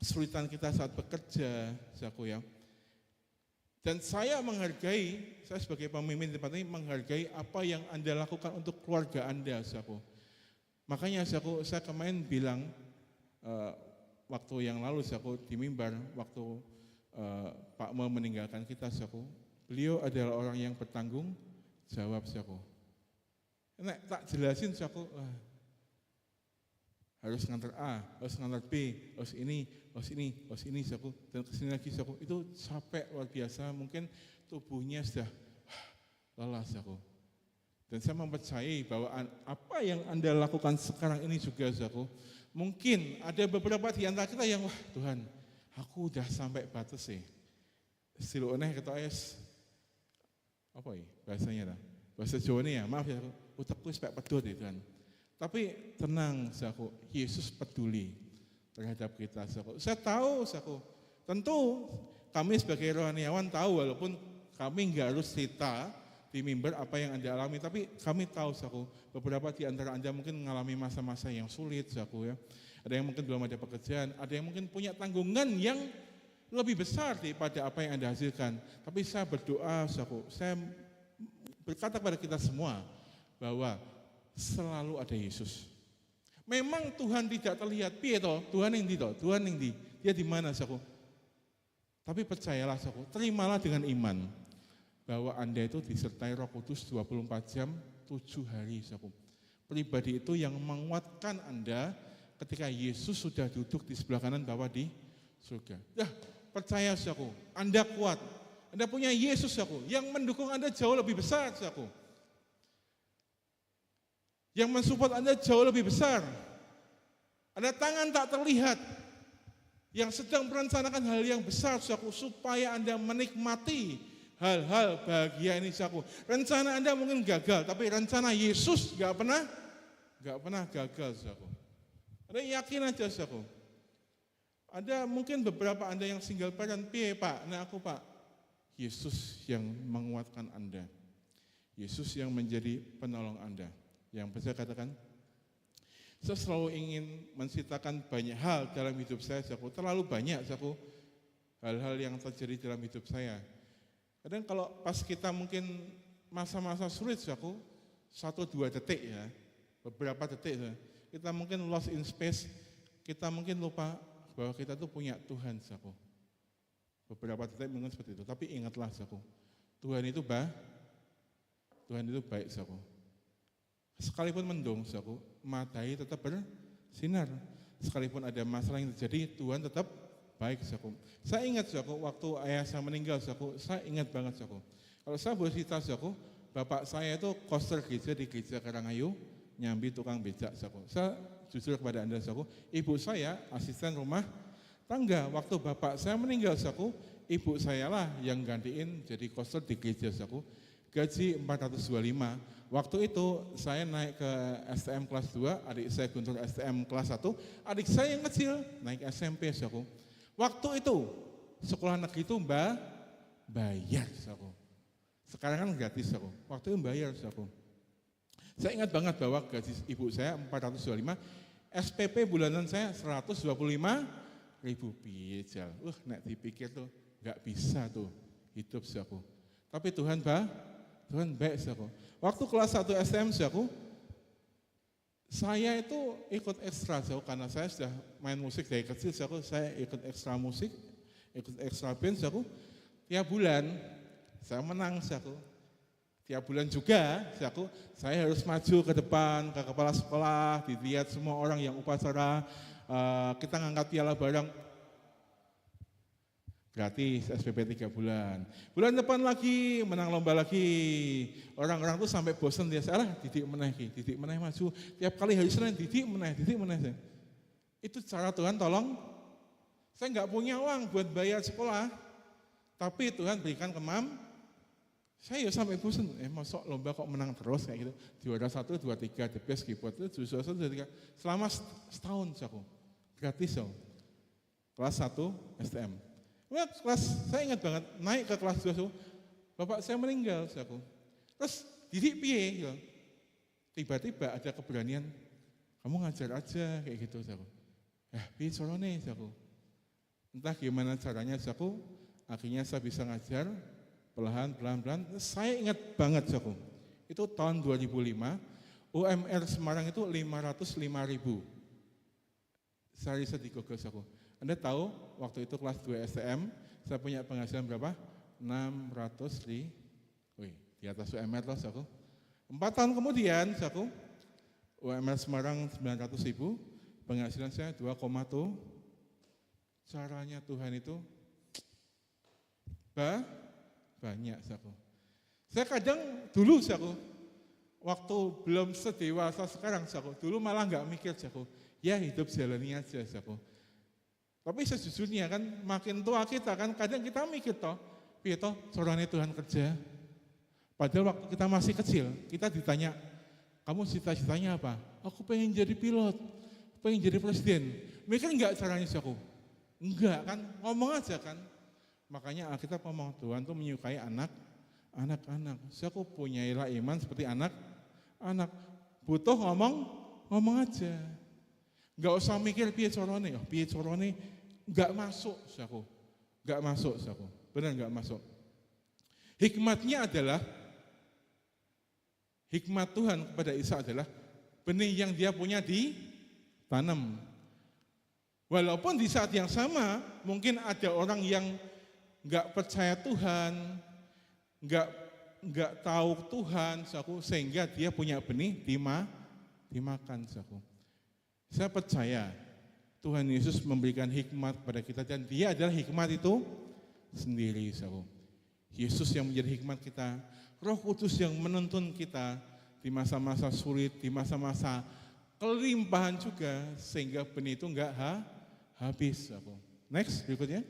A: kesulitan kita saat bekerja, saku ya. Dan saya sebagai pemimpin tempat ini menghargai apa yang Anda lakukan untuk keluarga Anda, saku. Makanya, saku, saya kemarin bilang waktu yang lalu, saku, di mimbar, waktu Pak Mo meninggalkan kita, saku, beliau adalah orang yang bertanggung jawab, saku. Nek tak jelasin, saku, harus ngantar A, harus ngantar B, harus ini, saku, dan kesini lagi, saku, itu capek luar biasa, mungkin tubuhnya sudah lelah, saku. Dan saya mempercayai bahwa apa yang Anda lakukan sekarang ini juga, saku, mungkin ada beberapa di antara kita yang, wah Tuhan, aku udah sampai batas sih. Siloneh kata es, apa ya bahasanya dah? Bahasa Jawa ini ya, maaf ya, utakku sampai pedot ya Tuhan. Tapi tenang, saku, Yesus peduli terhadap kita, saku. Saya tahu, saku, tentu kami sebagai rohaniawan tahu, walaupun kami enggak harus cerita di mimbar apa yang Anda alami, tapi kami tahu, saku, beberapa di antara Anda mungkin mengalami masa-masa yang sulit, saku ya. Ada yang mungkin belum ada pekerjaan, ada yang mungkin punya tanggungan yang lebih besar daripada apa yang Anda hasilkan. Tapi saya berdoa, saku, saya berkata kepada kita semua bahwa selalu ada Yesus. Memang Tuhan tidak terlihat, piye toh? Tuhan yang di, dia di mana, saku? Tapi percayalah, saku, terimalah dengan iman bahwa Anda itu disertai Roh Kudus 24 jam 7 hari, saku. Pribadi itu yang menguatkan Anda ketika Yesus sudah duduk di sebelah kanan Bapa di surga. Percaya, saku, Anda kuat. Anda punya Yesus, saku, yang mendukung Anda jauh lebih besar, saku. Yang mensupport Anda jauh lebih besar. Ada tangan tak terlihat yang sedang merencanakan hal yang besar, saudaraku, supaya Anda menikmati hal-hal bahagia ini, saudaraku. Rencana Anda mungkin gagal, tapi rencana Yesus gak pernah gagal, saudaraku. Anda yakin aja, saudaraku. Ada mungkin beberapa Anda yang single parent, piye Pak? Nah aku Pak, Yesus yang menguatkan Anda. Yesus yang menjadi penolong Anda. Yang bisa katakan, saya selalu ingin menceritakan banyak hal dalam hidup saya, saudaraku. Terlalu banyak, saudaraku, hal-hal yang terjadi dalam hidup saya. Kadang kalau pas kita mungkin masa-masa sulit, saudaraku, 1-2 detik ya, beberapa detik ya, kita mungkin lost in space, kita mungkin lupa bahwa kita tuh punya Tuhan, saudaraku. Beberapa detik mungkin seperti itu, tapi ingatlah, saudaraku, Tuhan itu baik, saudaraku. Sekalipun mendung, saudaraku, matahari tetap bersinar. Sekalipun ada masalah yang terjadi, Tuhan tetap baik, saudaraku. Saya ingat, saudaraku, waktu ayah saya meninggal, saudaraku, saya ingat banget, saudaraku. Kalau saya boleh cerita, saudaraku, bapak saya itu koster gereja di Gereja Karangayu, nyambi tukang becak, saudaraku. Saya jujur kepada Anda, saudaraku, ibu saya asisten rumah tangga. Waktu bapak saya meninggal, saudaraku, ibu saya lah yang gantiin jadi koster di gereja, saudaraku. Gaji 425. Waktu itu saya naik ke STM kelas 2, adik saya Guntur STM kelas 1, adik saya yang kecil naik SMP, saudaraku. Waktu itu sekolah negeri itu bayar, saudaraku. Sekarang kan gratis, saudaraku. Waktu itu bayar, saudaraku. Saya ingat banget bahwa gaji ibu saya 425, SPP bulanan saya 125.000 pijal. Nek dipikir tuh nggak bisa tuh hidup, saudaraku. Tapi Tuhan baik, saudaraku. Waktu kelas 1 STM, saudaraku, saya itu ikut ekstra, saudaraku, karena saya sudah main musik dari kecil, saudaraku. Saya ikut ekstra musik, ikut ekstra band, saudaraku. Tiap bulan saya menang, saudaraku. Tiap bulan juga, saudaraku, saya harus maju ke depan, ke kepala sekolah, dilihat semua orang yang upacara, kita ngangkat piala bareng. Gratis SPP 3 bulan. Bulan depan lagi menang lomba lagi. Orang-orang tuh sampai bosan dia, salah didik meneh maju. Tiap kali hari Senin didik meneh. Itu cara Tuhan tolong. Saya nggak punya uang buat bayar sekolah, tapi Tuhan berikan saya ya sampai bosan. Masuk lomba kok menang terus kayak gitu. Juara 1, 2, 3, the best keyboard itu juara 1, 2, 3. Selama setahun, saudaraku. Gratis, saudaraku. Kelas 1 STM. Saya ingat banget, naik ke kelas 2, bapak saya meninggal, saudaraku. Terus didik piye, gitu. Tiba-tiba ada keberanian, kamu ngajar aja, kayak gitu, saudaraku. Piye carane, saudaraku. Entah gimana caranya, saudaraku, akhirnya saya bisa ngajar, pelan-pelan. Saya ingat banget, saudaraku. Itu tahun 2005, UMR Semarang itu 505.000. Saya riset di Google, saudaraku. Anda tahu waktu itu kelas 2 STM, saya punya penghasilan berapa? 600.000. Di atas UMR loh, saudaraku. 4 tahun kemudian, saudaraku, UMR Semarang 900.000, penghasilan saya 2,2. Caranya Tuhan itu banyak, saudaraku. Saya kadang dulu, saudaraku, waktu belum sedewasa sekarang, saudaraku, dulu malah nggak mikir, saudaraku, ya hidup jalani aja, saudaraku. Tapi sejujurnya kan makin tua kita kan kadang kita mikir toh, piye toh carane Tuhan kerja. Padahal waktu kita masih kecil, kita ditanya, kamu cita-citanya apa? Aku pengen jadi pilot, pengen jadi presiden. Mikir enggak caranya, saudaraku? Enggak kan, ngomong aja kan. Makanya Alkitab ngomong Tuhan tuh menyukai anak-anak. Saudaraku punyailah iman seperti anak. Butuh ngomong aja. Enggak usah mikir piye carane, enggak masuk, saudaraku. Enggak masuk, saudaraku. Benar enggak masuk. Hikmat Tuhan kepada Ishak adalah benih yang dia punya ditanam. Walaupun di saat yang sama mungkin ada orang yang enggak percaya Tuhan, enggak tahu Tuhan, saudaraku, sehingga dia punya benih dimakan, saudaraku. Saya percaya Tuhan Yesus memberikan hikmat kepada kita dan dia adalah hikmat itu sendiri, saudaraku. Yesus yang menjadi hikmat kita, Roh Kudus yang menuntun kita di masa-masa sulit, di masa-masa kelimpahan juga, sehingga benih itu enggak habis, saudaraku. Next, berikutnya.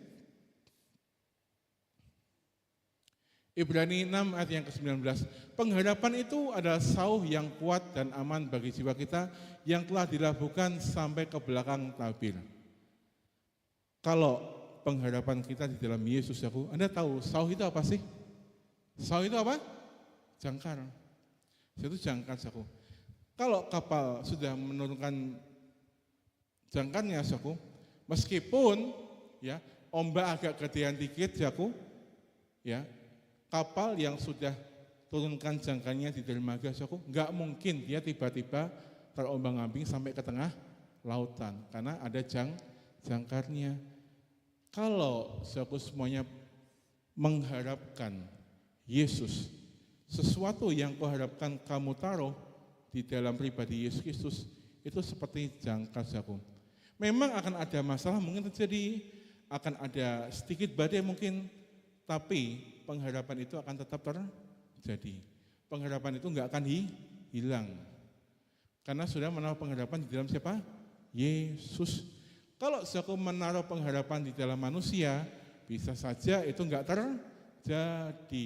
A: Ibrani 6 ayat yang ke-19. Pengharapan itu adalah sauh yang kuat dan aman bagi jiwa kita yang telah dilabuhkan sampai ke belakang tabir. Kalau pengharapan kita di dalam Yesus, Anda tahu sauh itu apa sih? Sauh itu apa? Jangkar. Itu jangkar, Kalau kapal sudah menurunkan jangkarnya, meskipun ya ombak agak gedean dikit, ya kapal yang sudah turunkan jangkarnya di dermaga, nggak mungkin dia tiba-tiba terombang-ambing sampai ke tengah lautan karena ada jangkarnya. Kalau semuanya mengharapkan Yesus, sesuatu yang kau harapkan kamu taruh di dalam pribadi Yesus Kristus, itu seperti jangkar, Memang akan ada masalah mungkin terjadi, akan ada sedikit badai mungkin, tapi pengharapan itu akan tetap terjadi. Pengharapan itu enggak akan hilang. Karena sudah menaruh pengharapan di dalam siapa? Yesus. Kalau aku menaruh pengharapan di dalam manusia, bisa saja itu enggak terjadi.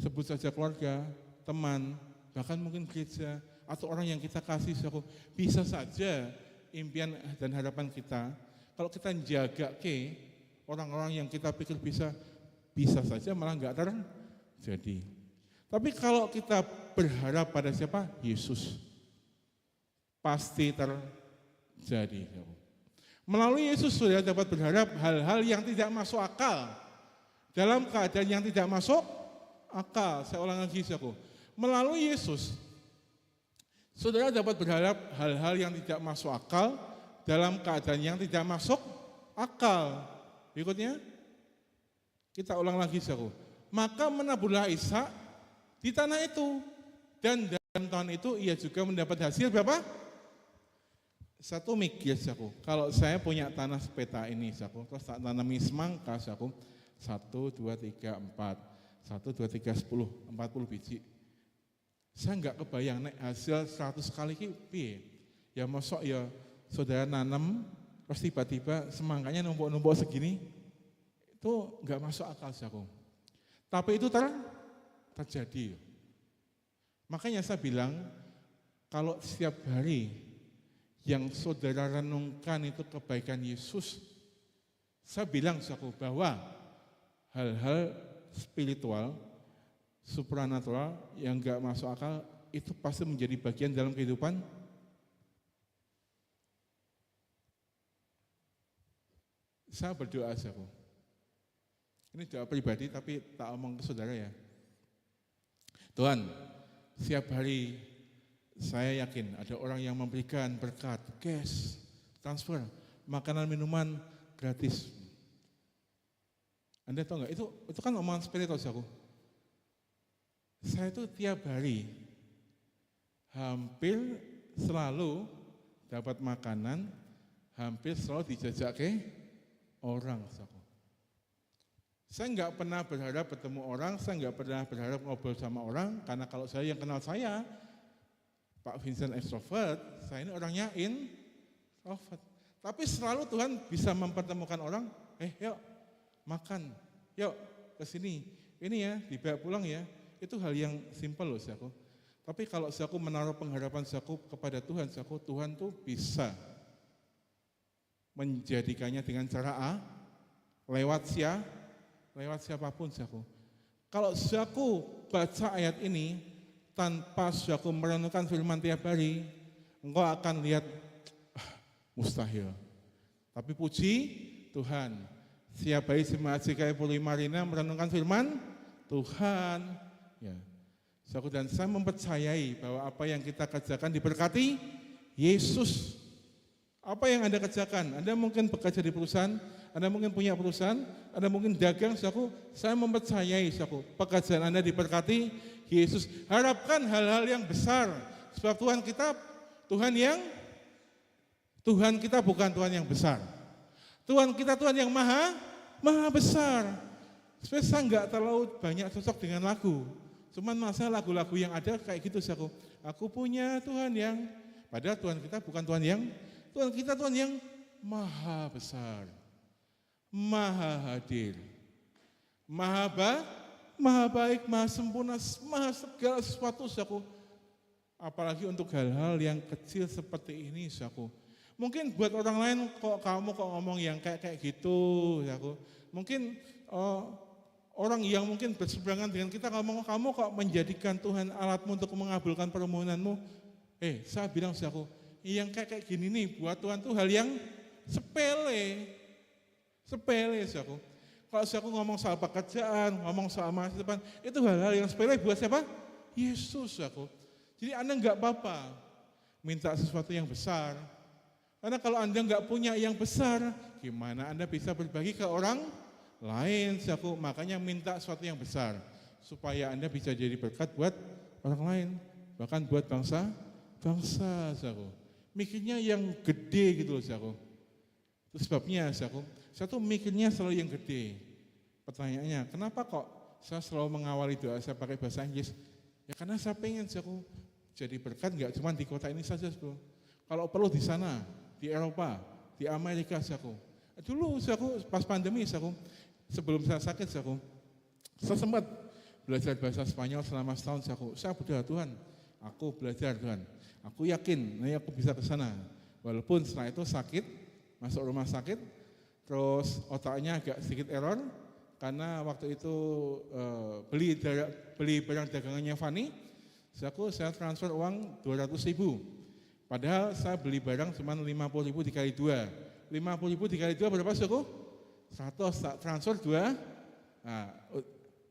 A: Sebut saja keluarga, teman, bahkan mungkin gereja, atau orang yang kita kasih, bisa saja impian dan harapan kita, kalau kita jaga orang-orang yang kita pikir bisa saja malah enggak terjadi. Tapi kalau kita berharap pada siapa? Yesus, pasti terjadi. Melalui Yesus sudah dapat berharap hal-hal yang tidak masuk akal. Dalam keadaan yang tidak masuk akal, saya ulang lagi, melalui Yesus, saudara dapat berharap hal-hal yang tidak masuk akal dalam keadaan yang tidak masuk akal. Berikutnya, kita ulang lagi, maka menaburlah Ishak di tanah itu, dan dalam tahun itu ia juga mendapat hasil berapa? Satu mikir, kalau saya punya tanah sepeta ini, terus tak tanami semangka, 1, 2, 3, 4, 1, 2, 3, 10, 40 biji. Saya enggak kebayang nek hasil 100 kali piye. Ya mosok ya saudara nanam terus tiba-tiba semangkanya numpuk-numpuk segini. Itu enggak masuk akal, Tapi itu terjadi. Makanya saya bilang kalau setiap hari yang saudara renungkan itu kebaikan Yesus, saya bilang bahwa hal-hal spiritual, supranatural yang enggak masuk akal itu pasti menjadi bagian dalam kehidupan. Saya berdoa, ini doa pribadi tapi tak omong ke saudara ya. Tuhan, setiap hari saya yakin ada orang yang memberikan berkat, cash, transfer, makanan, minuman gratis. Anda tahu enggak? Itu kan omongan spiritual, Saya itu tiap hari hampir selalu dapat makanan, hampir selalu dijajak orang. Saya enggak pernah berharap bertemu orang, saya enggak pernah berharap ngobrol sama orang, karena kalau saya yang kenal saya, Pak Vincent extrovert, saya ini orangnya introvert. Tapi selalu Tuhan bisa mempertemukan orang, yuk makan, yuk ke sini, ini ya dibawa pulang ya. Itu hal yang simpel loh, Tapi kalau aku menaruh pengharapan kepada Tuhan, Tuhan tuh bisa menjadikannya dengan cara A, lewat siapapun, Kalau aku baca ayat ini tanpa aku merenungkan firman tiap hari, engkau akan lihat mustahil. Tapi puji Tuhan, setiap hari jemaat GKI Puri Marina merenungkan firman Tuhan. Ya, dan saya mempercayai bahwa apa yang kita kerjakan diberkati Yesus. Apa yang Anda kerjakan? Anda mungkin bekerja di perusahaan, Anda mungkin punya perusahaan, Anda mungkin dagang, saya mempercayai, pekerjaan Anda diberkati Yesus. Harapkan hal-hal yang besar, sebab Tuhan kita bukan Tuhan yang besar. Tuhan kita Tuhan yang maha besar. Sebenarnya saya enggak terlalu banyak cocok dengan lagu. Cuman masalah lagu-lagu yang ada kayak gitu, aku punya Tuhan yang, padahal Tuhan kita bukan Tuhan kita Tuhan yang maha besar, maha hadir, maha baik, maha sempurna, maha segala sesuatu, saudaraku. Apalagi untuk hal-hal yang kecil seperti ini, saudaraku. Mungkin buat orang lain kok kamu ngomong yang kayak gitu, saudaraku. Mungkin orang yang mungkin berseberangan dengan kita ngomong, kamu kok menjadikan Tuhan alatmu untuk mengabulkan permohonanmu. Saya bilang, saudaraku, yang kayak gini nih buat Tuhan tuh hal yang sepele, saudaraku. Kalau saudaraku ngomong soal pekerjaan, ngomong soal masa depan, itu hal-hal yang sepele buat siapa? Yesus, saudaraku. Jadi Anda nggak apa-apa minta sesuatu yang besar. Karena kalau Anda nggak punya yang besar, gimana Anda bisa berbagi ke orang lain, saudaraku? Makanya minta sesuatu yang besar, supaya Anda bisa jadi berkat buat orang lain, bahkan buat bangsa, saudaraku. Mikirnya yang gede gitu loh, saudaraku. Itu sebabnya, saudaraku, saya tuh mikirnya selalu yang gede. Pertanyaannya, kenapa kok saya selalu mengawali doa saya pakai bahasa Inggris? Ya karena saya pengen, saudaraku, jadi berkat nggak cuma di kota ini saja, saudaraku. Kalau perlu di sana, di Eropa, di Amerika, saudaraku. Dulu, saudaraku, pas pandemi, saudaraku, sebelum saya sakit, saudaraku, saya sempat belajar bahasa Spanyol selama setahun, saudaraku. Saya berdoa, Tuhan, aku belajar, Tuhan. Aku yakin, nanti aku bisa ke sana. Walaupun setelah itu sakit, masuk rumah sakit, terus otaknya agak sedikit error, karena waktu itu beli barang dagangannya Fani, saya transfer uang 200.000. Padahal saya beli barang cuma 50.000 dikali 2. 50.000 dikali 2 berapa, saudaraku? 100, tak transfer 2. Nah,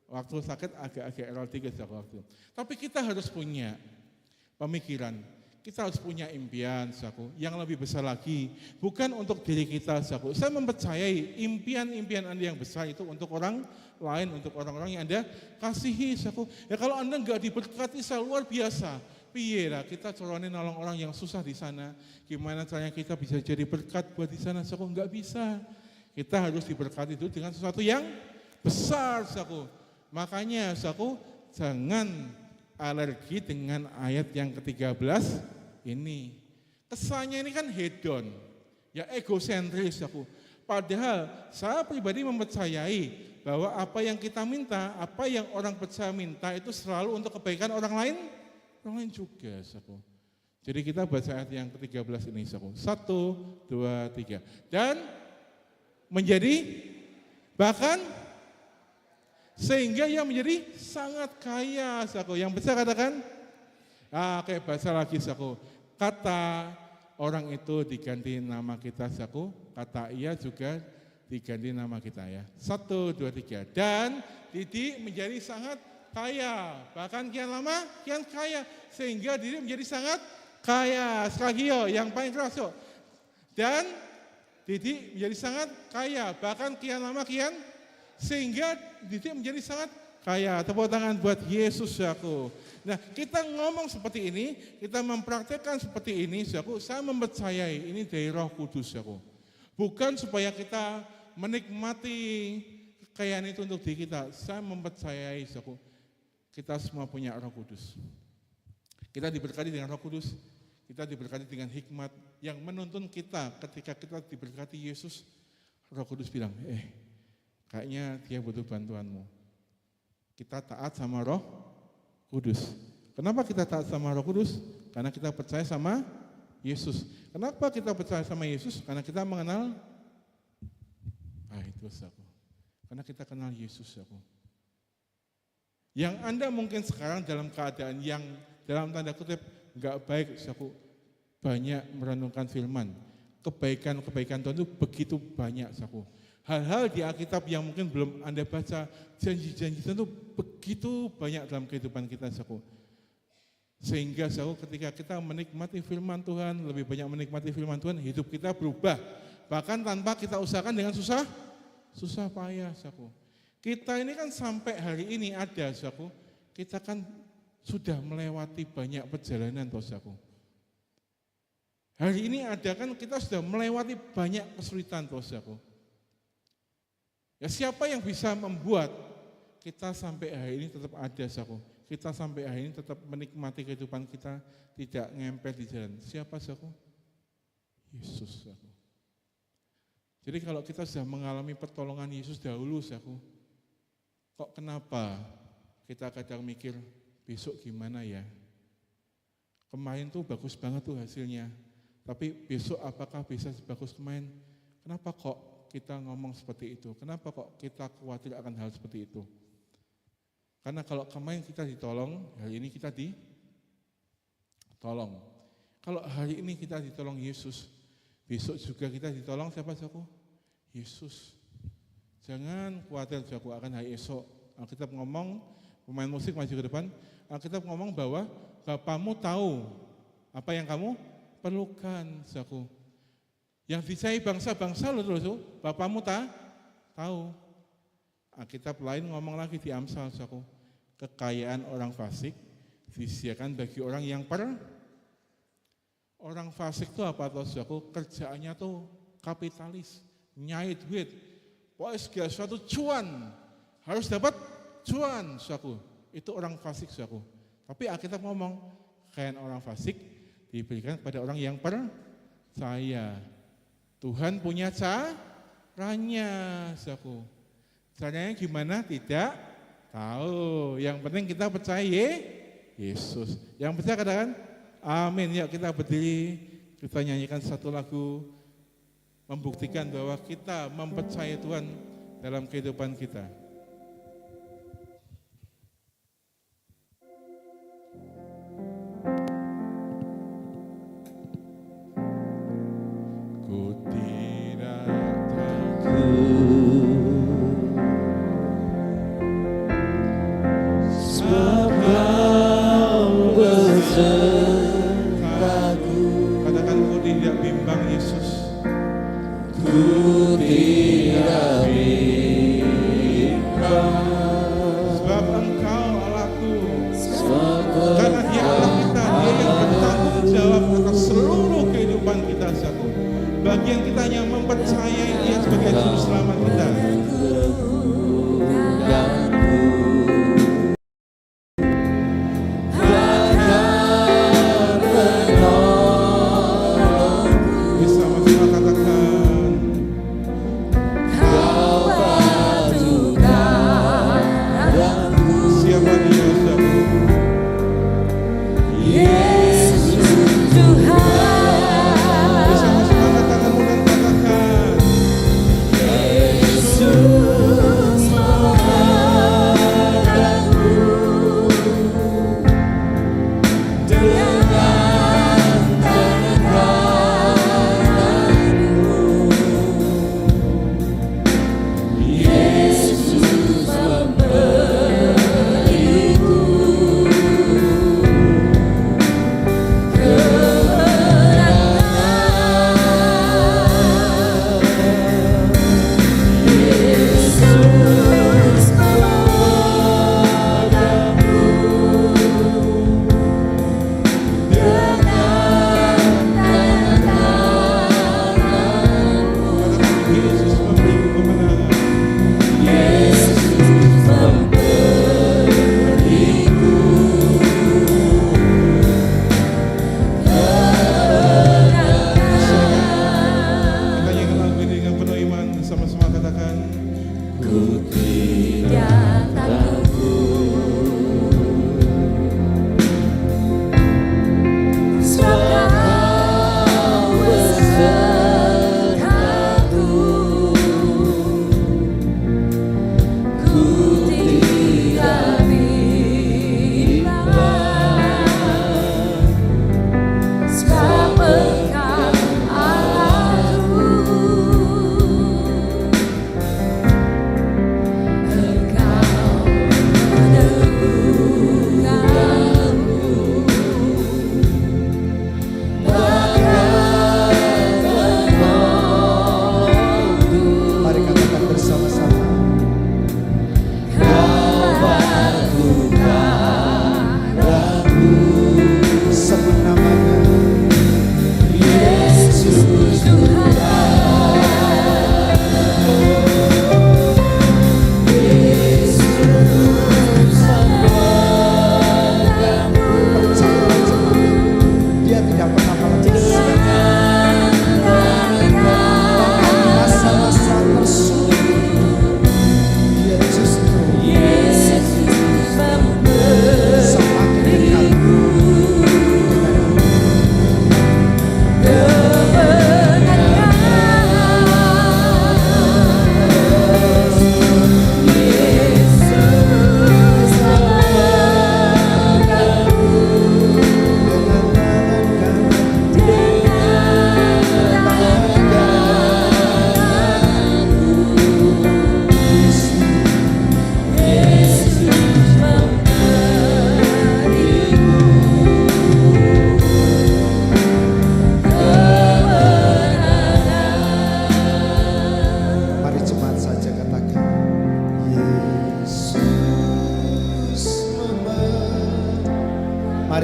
A: waktu sakit agak error dikit, saudaraku, waktu. Tapi kita harus punya pemikiran, kita harus punya impian, saudaraku, yang lebih besar lagi. Bukan untuk diri kita, saudaraku. Saya mempercayai impian Anda yang besar itu untuk orang lain, untuk orang-orang yang Anda kasihi, saudaraku. Ya kalau Anda enggak diberkati luar biasa, piye lah kita coronin nolong orang yang susah di sana. Gimana caranya kita bisa jadi berkat buat di sana, saudaraku? Enggak bisa. Kita harus diberkati itu dengan sesuatu yang besar, saudaraku. Makanya, saudaraku, jangan alergi dengan ayat yang ke-13 ini. Kesannya ini kan hedon, ya egosentris, aku. Padahal saya pribadi mempercayai bahwa apa yang kita minta, apa yang orang percaya minta itu selalu untuk kebaikan orang lain juga, saku. Jadi kita baca ayat yang ke-13 ini, saku. 1, 2, 3. Dan menjadi bahkan sehingga ia menjadi sangat kaya, saku. Yang besar katakan, oke, baca lagi, saku. Kata orang itu diganti nama kita, saku. Kata ia juga diganti nama kita, ya. 1, 2, 3. Dan Didi menjadi sangat kaya, bahkan kian lama kian kaya, sehingga Didi menjadi sangat kaya. Sekali lagi, yo, yang paling keras, yo. Dan Didi menjadi sangat kaya, bahkan kian lama kian, sehingga Didi menjadi sangat kaya. Tepuk tangan buat Yesus, saku. Nah, kita ngomong seperti ini, kita mempraktekkan seperti ini, saku. Saya mempercayai ini dari Roh Kudus, saku. Bukan supaya kita menikmati kekayaan itu untuk diri kita. Saya mempercayai, saku, kita semua punya Roh Kudus. Kita diberkati dengan Roh Kudus. Kita diberkati dengan hikmat yang menuntun kita. Ketika kita diberkati Yesus, Roh Kudus bilang, kayaknya dia butuh bantuanmu. Kita taat sama Roh Kudus. Kenapa kita taat sama Roh Kudus? Karena kita percaya sama Yesus. Kenapa kita percaya sama Yesus? Karena kita mengenal itu, saku. Karena kita kenal Yesus, saku. Yang Anda mungkin sekarang dalam keadaan yang dalam tanda kutip enggak baik, saku, banyak merenungkan firman. Kebaikan-kebaikan Tuhan itu begitu banyak, saku. Hal-hal di Alkitab yang mungkin belum Anda baca, janji-janji Tuhan itu begitu banyak dalam kehidupan kita, saku. Sehingga, saku, ketika kita menikmati firman Tuhan, lebih banyak menikmati firman Tuhan, hidup kita berubah. Bahkan tanpa kita usahakan dengan susah payah, saku. Kita ini kan sampai hari ini ada, saku. Kita kan sudah melewati banyak perjalanan, toh, saku. Hari ini ada kan kita sudah melewati banyak kesulitan, toh, saku. Ya, siapa yang bisa membuat kita sampai hari ini tetap ada, saku? Kita sampai hari ini tetap menikmati kehidupan kita, tidak ngempel di jalan. Siapa, saku? Yesus, saku. Jadi kalau kita sudah mengalami pertolongan Yesus dahulu, saudaraku, kok kenapa kita kadang mikir besok gimana ya? Kemarin tuh bagus banget tuh hasilnya, tapi besok apakah bisa sebagus kemarin? Kenapa kok kita ngomong seperti itu? Kenapa kok kita khawatir akan hal seperti itu? Karena kalau kemarin kita ditolong, hari ini kita ditolong. Kalau hari ini kita ditolong Yesus, besok juga kita ditolong siapa, saudaraku? Yesus. Jangan khawatir, saudaraku, akan hari esok. Alkitab ngomong, pemain musik maju ke depan, Alkitab ngomong bahwa Bapamu tahu apa yang kamu perlukan, saudaraku. Yang dicari bangsa-bangsa loh, Bapamu tahu. Alkitab lain ngomong lagi di Amsal, saudaraku. Kekayaan orang fasik disediakan bagi orang yang Orang fasik itu apa tuh, saudaraku? Kerjaannya tuh kapitalis, nyari duit. Pokoknya segala sesuatu cuan, harus dapat cuan, saudaraku. Itu orang fasik, saudaraku. Tapi Alkitab ngomong, kekayaan orang fasik diberikan kepada orang yang percaya. Tuhan punya caranya, saudaraku. Caranya gimana? Tidak tahu. Yang penting kita percaya Yesus. Yang percaya katakan amin. Yuk kita berdiri, kita nyanyikan satu lagu membuktikan bahwa kita mempercayai Tuhan dalam kehidupan kita. Ku tidak takut sebab Kau bersamaku. Katakan ku tidak bimbang Yesus. Ku tidak bimbang sebab Engkau Allahku. Karena Dia Allah kita, Dia yang bertanggung jawab atas seluruh kehidupan kita, saudaraku. Bagian kita hanya mempercayai Dia sebagai juru selamat kita.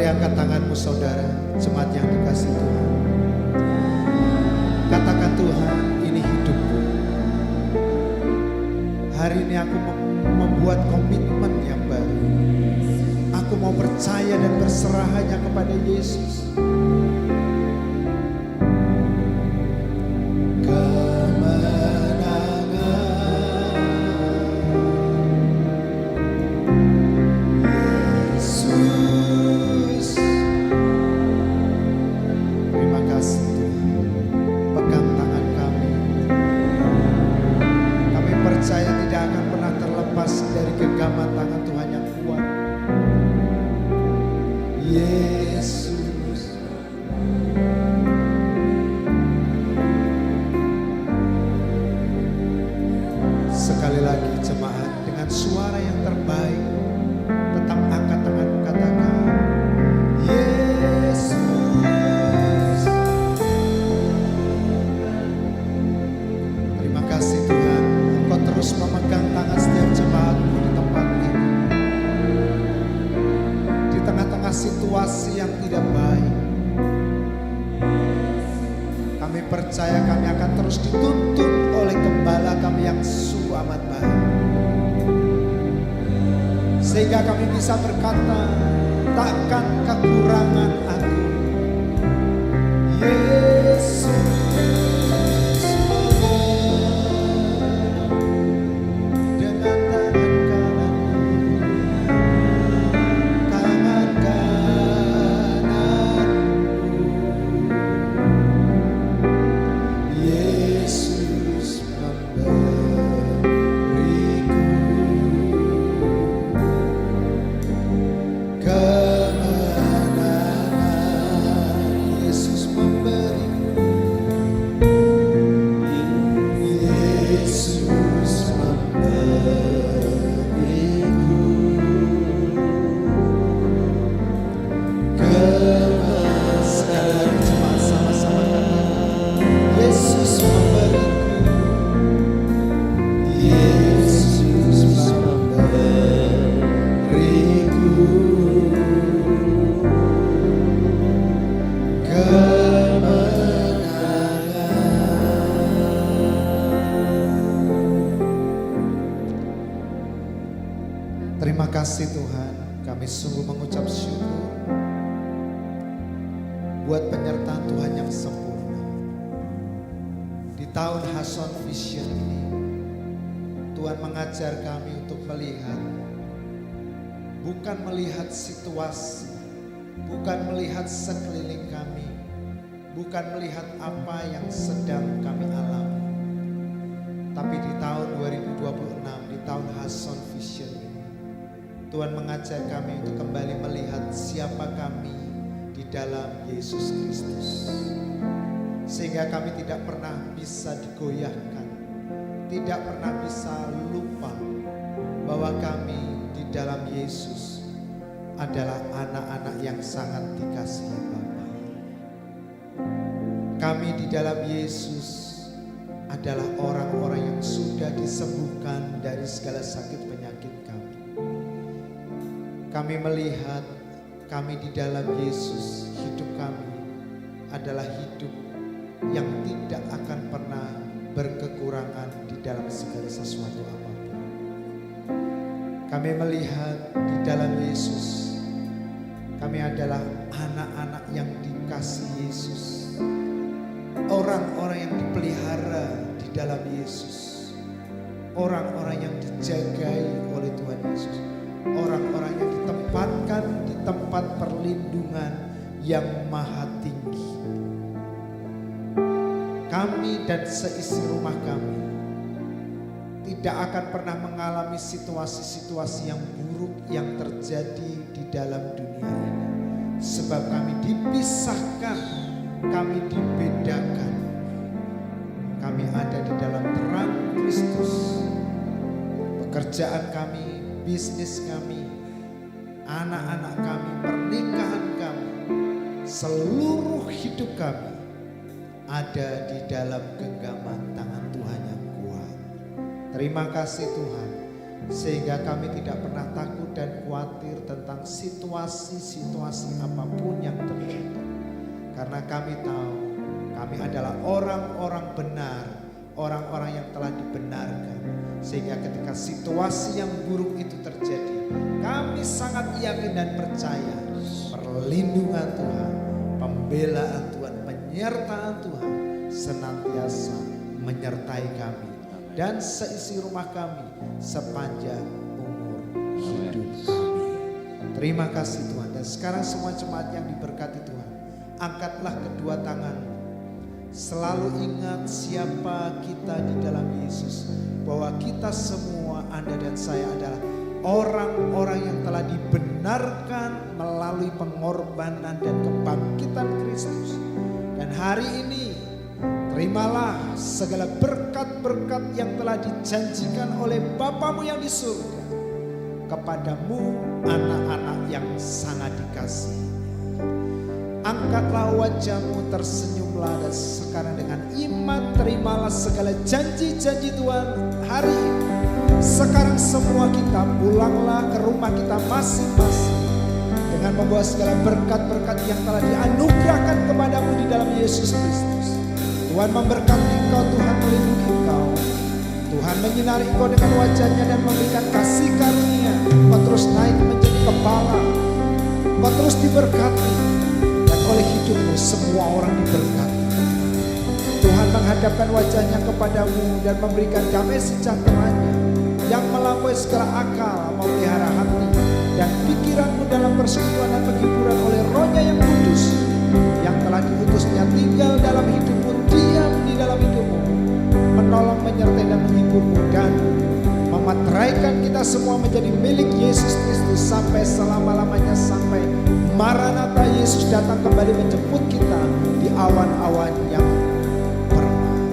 B: Mari angkat tanganmu saudara, jemaat yang dikasihi Tuhan. Katakan, Tuhan, ini hidupku. Hari ini aku membuat komitmen yang baru. Aku mau percaya dan berserah hanya kepada Yesus. Situasi yang tidak baik, kami percaya kami akan terus dituntun oleh Gembala kami yang sungguh amat baik, sehingga kami bisa berkata, takkan kekurangan aku, Yesus. Terima kasih Tuhan, kami sungguh mengucap syukur buat penyertaan Tuhan yang sempurna. Di tahun Hason Vision ini, Tuhan mengajar kami untuk melihat, bukan melihat situasi, bukan melihat sekeliling kami, bukan melihat apa yang sedang kami alami. Tapi di tahun 2026, di tahun Hason Vision ini, Tuhan mengajar kami untuk kembali melihat siapa kami di dalam Yesus Kristus. Sehingga kami tidak pernah bisa digoyahkan, tidak pernah bisa lupa bahwa kami di dalam Yesus adalah anak-anak yang sangat dikasihi Bapa. Kami di dalam Yesus adalah orang-orang yang sudah disembuhkan dari segala sakit penyakit kami. Kami melihat kami di dalam Yesus, hidup kami adalah hidup yang tidak akan pernah berkekurangan di dalam segala sesuatu apapun. Kami melihat di dalam Yesus, kami adalah anak-anak yang dikasihi Yesus, orang-orang yang dipelihara di dalam Yesus, orang-orang yang dijagai oleh Tuhan Yesus, orang-orang yang ditempatkan di tempat perlindungan yang maha tinggi. Kami dan seisi rumah kami tidak akan pernah mengalami situasi-situasi yang buruk yang terjadi di dalam dunia ini. Sebab kami dipisahkan, kami dibedakan. Kami ada di dalam terang Kristus. Pekerjaan kami, bisnis kami, anak-anak kami, pernikahan kami, seluruh hidup kami ada di dalam genggaman tangan Tuhan yang kuat. Terima kasih Tuhan, sehingga kami tidak pernah takut dan khawatir tentang dalam situasi-situasi apapun yang terjadi. Karena kami tahu kami adalah orang-orang benar, orang-orang yang telah dibenarkan. Sehingga ketika situasi yang buruk itu terjadi, kami sangat yakin dan percaya perlindungan Tuhan, pembelaan Tuhan, penyertaan Tuhan senantiasa menyertai kami dan seisi rumah kami sepanjang umur hidup kami. Terima kasih Tuhan. Dan sekarang semua jemaat yang diberkati Tuhan, angkatlah kedua tanganmu. Selalu ingat siapa kita di dalam Yesus, bahwa kita semua, Anda dan saya adalah orang-orang yang telah dibenarkan melalui pengorbanan dan kebangkitan Kristus. Dan hari ini terimalah segala berkat-berkat yang telah dijanjikan oleh Bapamu yang di surga kepadamu, anak-anak yang sangat dikasihi. Angkatlah wajahmu, tersenyumlah, dan sekarang dengan iman terimalah segala janji-janji Tuhan hari ini. Sekarang semua kita pulanglah ke rumah kita masing-masing dengan membawa segala berkat-berkat yang telah dianugerahkan kepadamu di dalam Yesus Kristus. Tuhan memberkati engkau, Tuhan melindungi engkau, Tuhan menyinari engkau dengan wajahnya dan memberikan kasih karunia. Engkau terus naik menjadi kepala, engkau terus diberkati, dan oleh hidupmu semua orang diberkati. Tuhan menghadapkan wajahnya kepadamu dan memberikan damai sejahtera-Nya yang melampaui segala akal, memelihara hati dan pikiranmu dalam persekutuan dan penghiburan oleh Roh-Nya yang kudus, yang telah diutusnya tinggal dalam hidupmu, diam di dalam hidupmu, menolong, menyertai dan menghiburmu, dan memateraikan kita semua menjadi milik Yesus Kristus sampai selama-lamanya, sampai Maranatha, Yesus datang kembali menjemput kita di awan-awan yang permai.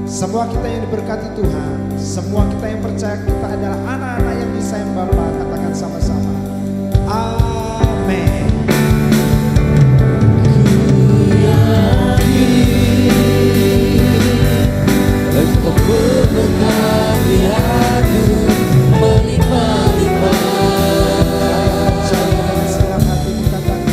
B: Semua kita yang diberkati Tuhan, semua kita yang percaya kita adalah anak-anak yang disayang Bapa, katakan sama-sama, amin.
C: Engkau memberkati aku melimpah-limpah.
B: Percaya dengan segenap hatimu, katakan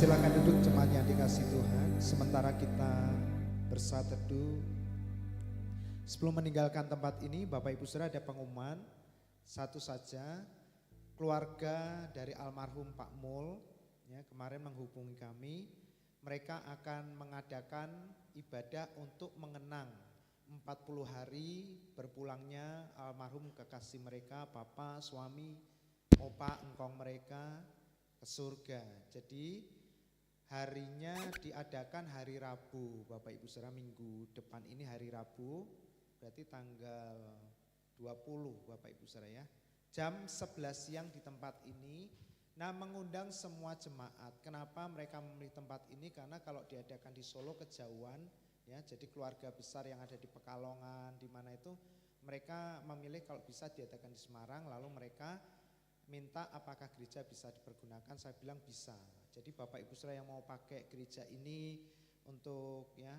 B: silakan duduk jemaat yang dikasih Tuhan. Sementara kita bersaat teduh, sebelum meninggalkan tempat ini, Bapak Ibu Saudara, ada pengumuman satu saja. Keluarga dari almarhum Pak Mul ya, kemarin menghubungi kami. Mereka akan mengadakan ibadah untuk mengenang 40 hari berpulangnya almarhum kekasih mereka, Bapak, suami, opa, engkong mereka ke surga. Jadi harinya diadakan hari Rabu, Bapak Ibu Saudara, minggu depan ini hari Rabu, berarti tanggal 20 Bapak Ibu Saudara ya. Jam 11 siang di tempat ini. Nah, mengundang semua jemaat. Kenapa mereka memilih tempat ini? Karena kalau diadakan di Solo kejauhan ya, jadi keluarga besar yang ada di Pekalongan di mana itu, mereka memilih kalau bisa diadakan di Semarang. Lalu mereka minta apakah gereja bisa dipergunakan. Saya bilang bisa. Jadi Bapak Ibu Saudara yang mau pakai gereja ini untuk ya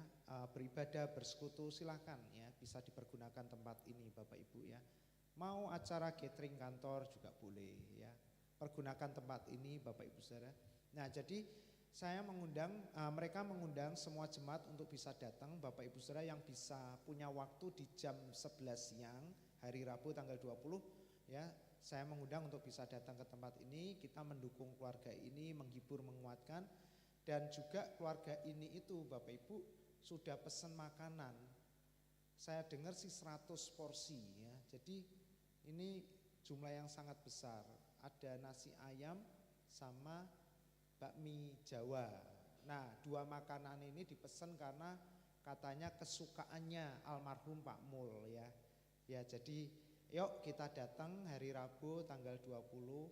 B: beribadah, bersekutu, silakan ya, bisa dipergunakan tempat ini Bapak Ibu ya. Mau acara catering kantor juga boleh ya, pergunakan tempat ini Bapak Ibu Saudara. Nah, jadi saya mengundang, mereka mengundang semua jemaat untuk bisa datang Bapak Ibu Saudara yang bisa punya waktu di jam 11 siang hari Rabu tanggal 20 ya. saya mengundang untuk bisa datang ke tempat ini, kita mendukung keluarga ini, menghibur, menguatkan. Dan juga keluarga ini itu Bapak Ibu sudah pesan makanan. Saya dengar sih 100 porsi ya. Jadi ini jumlah yang sangat besar. Ada nasi ayam sama bakmi Jawa. Nah, 2 makanan ini dipesan karena katanya kesukaannya almarhum Pak Mul ya. Ya, jadi yuk kita datang hari Rabu tanggal 20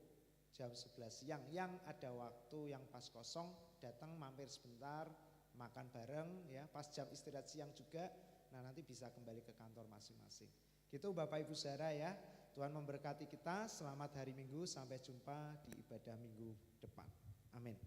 B: jam 11 siang. Yang ada waktu yang pas kosong datang mampir sebentar, makan bareng ya, pas jam istirahat siang juga. Nah, nanti bisa kembali ke kantor masing-masing. Gitu Bapak Ibu saudara ya. Tuhan memberkati kita. Selamat hari Minggu, sampai jumpa di ibadah minggu depan. Amin.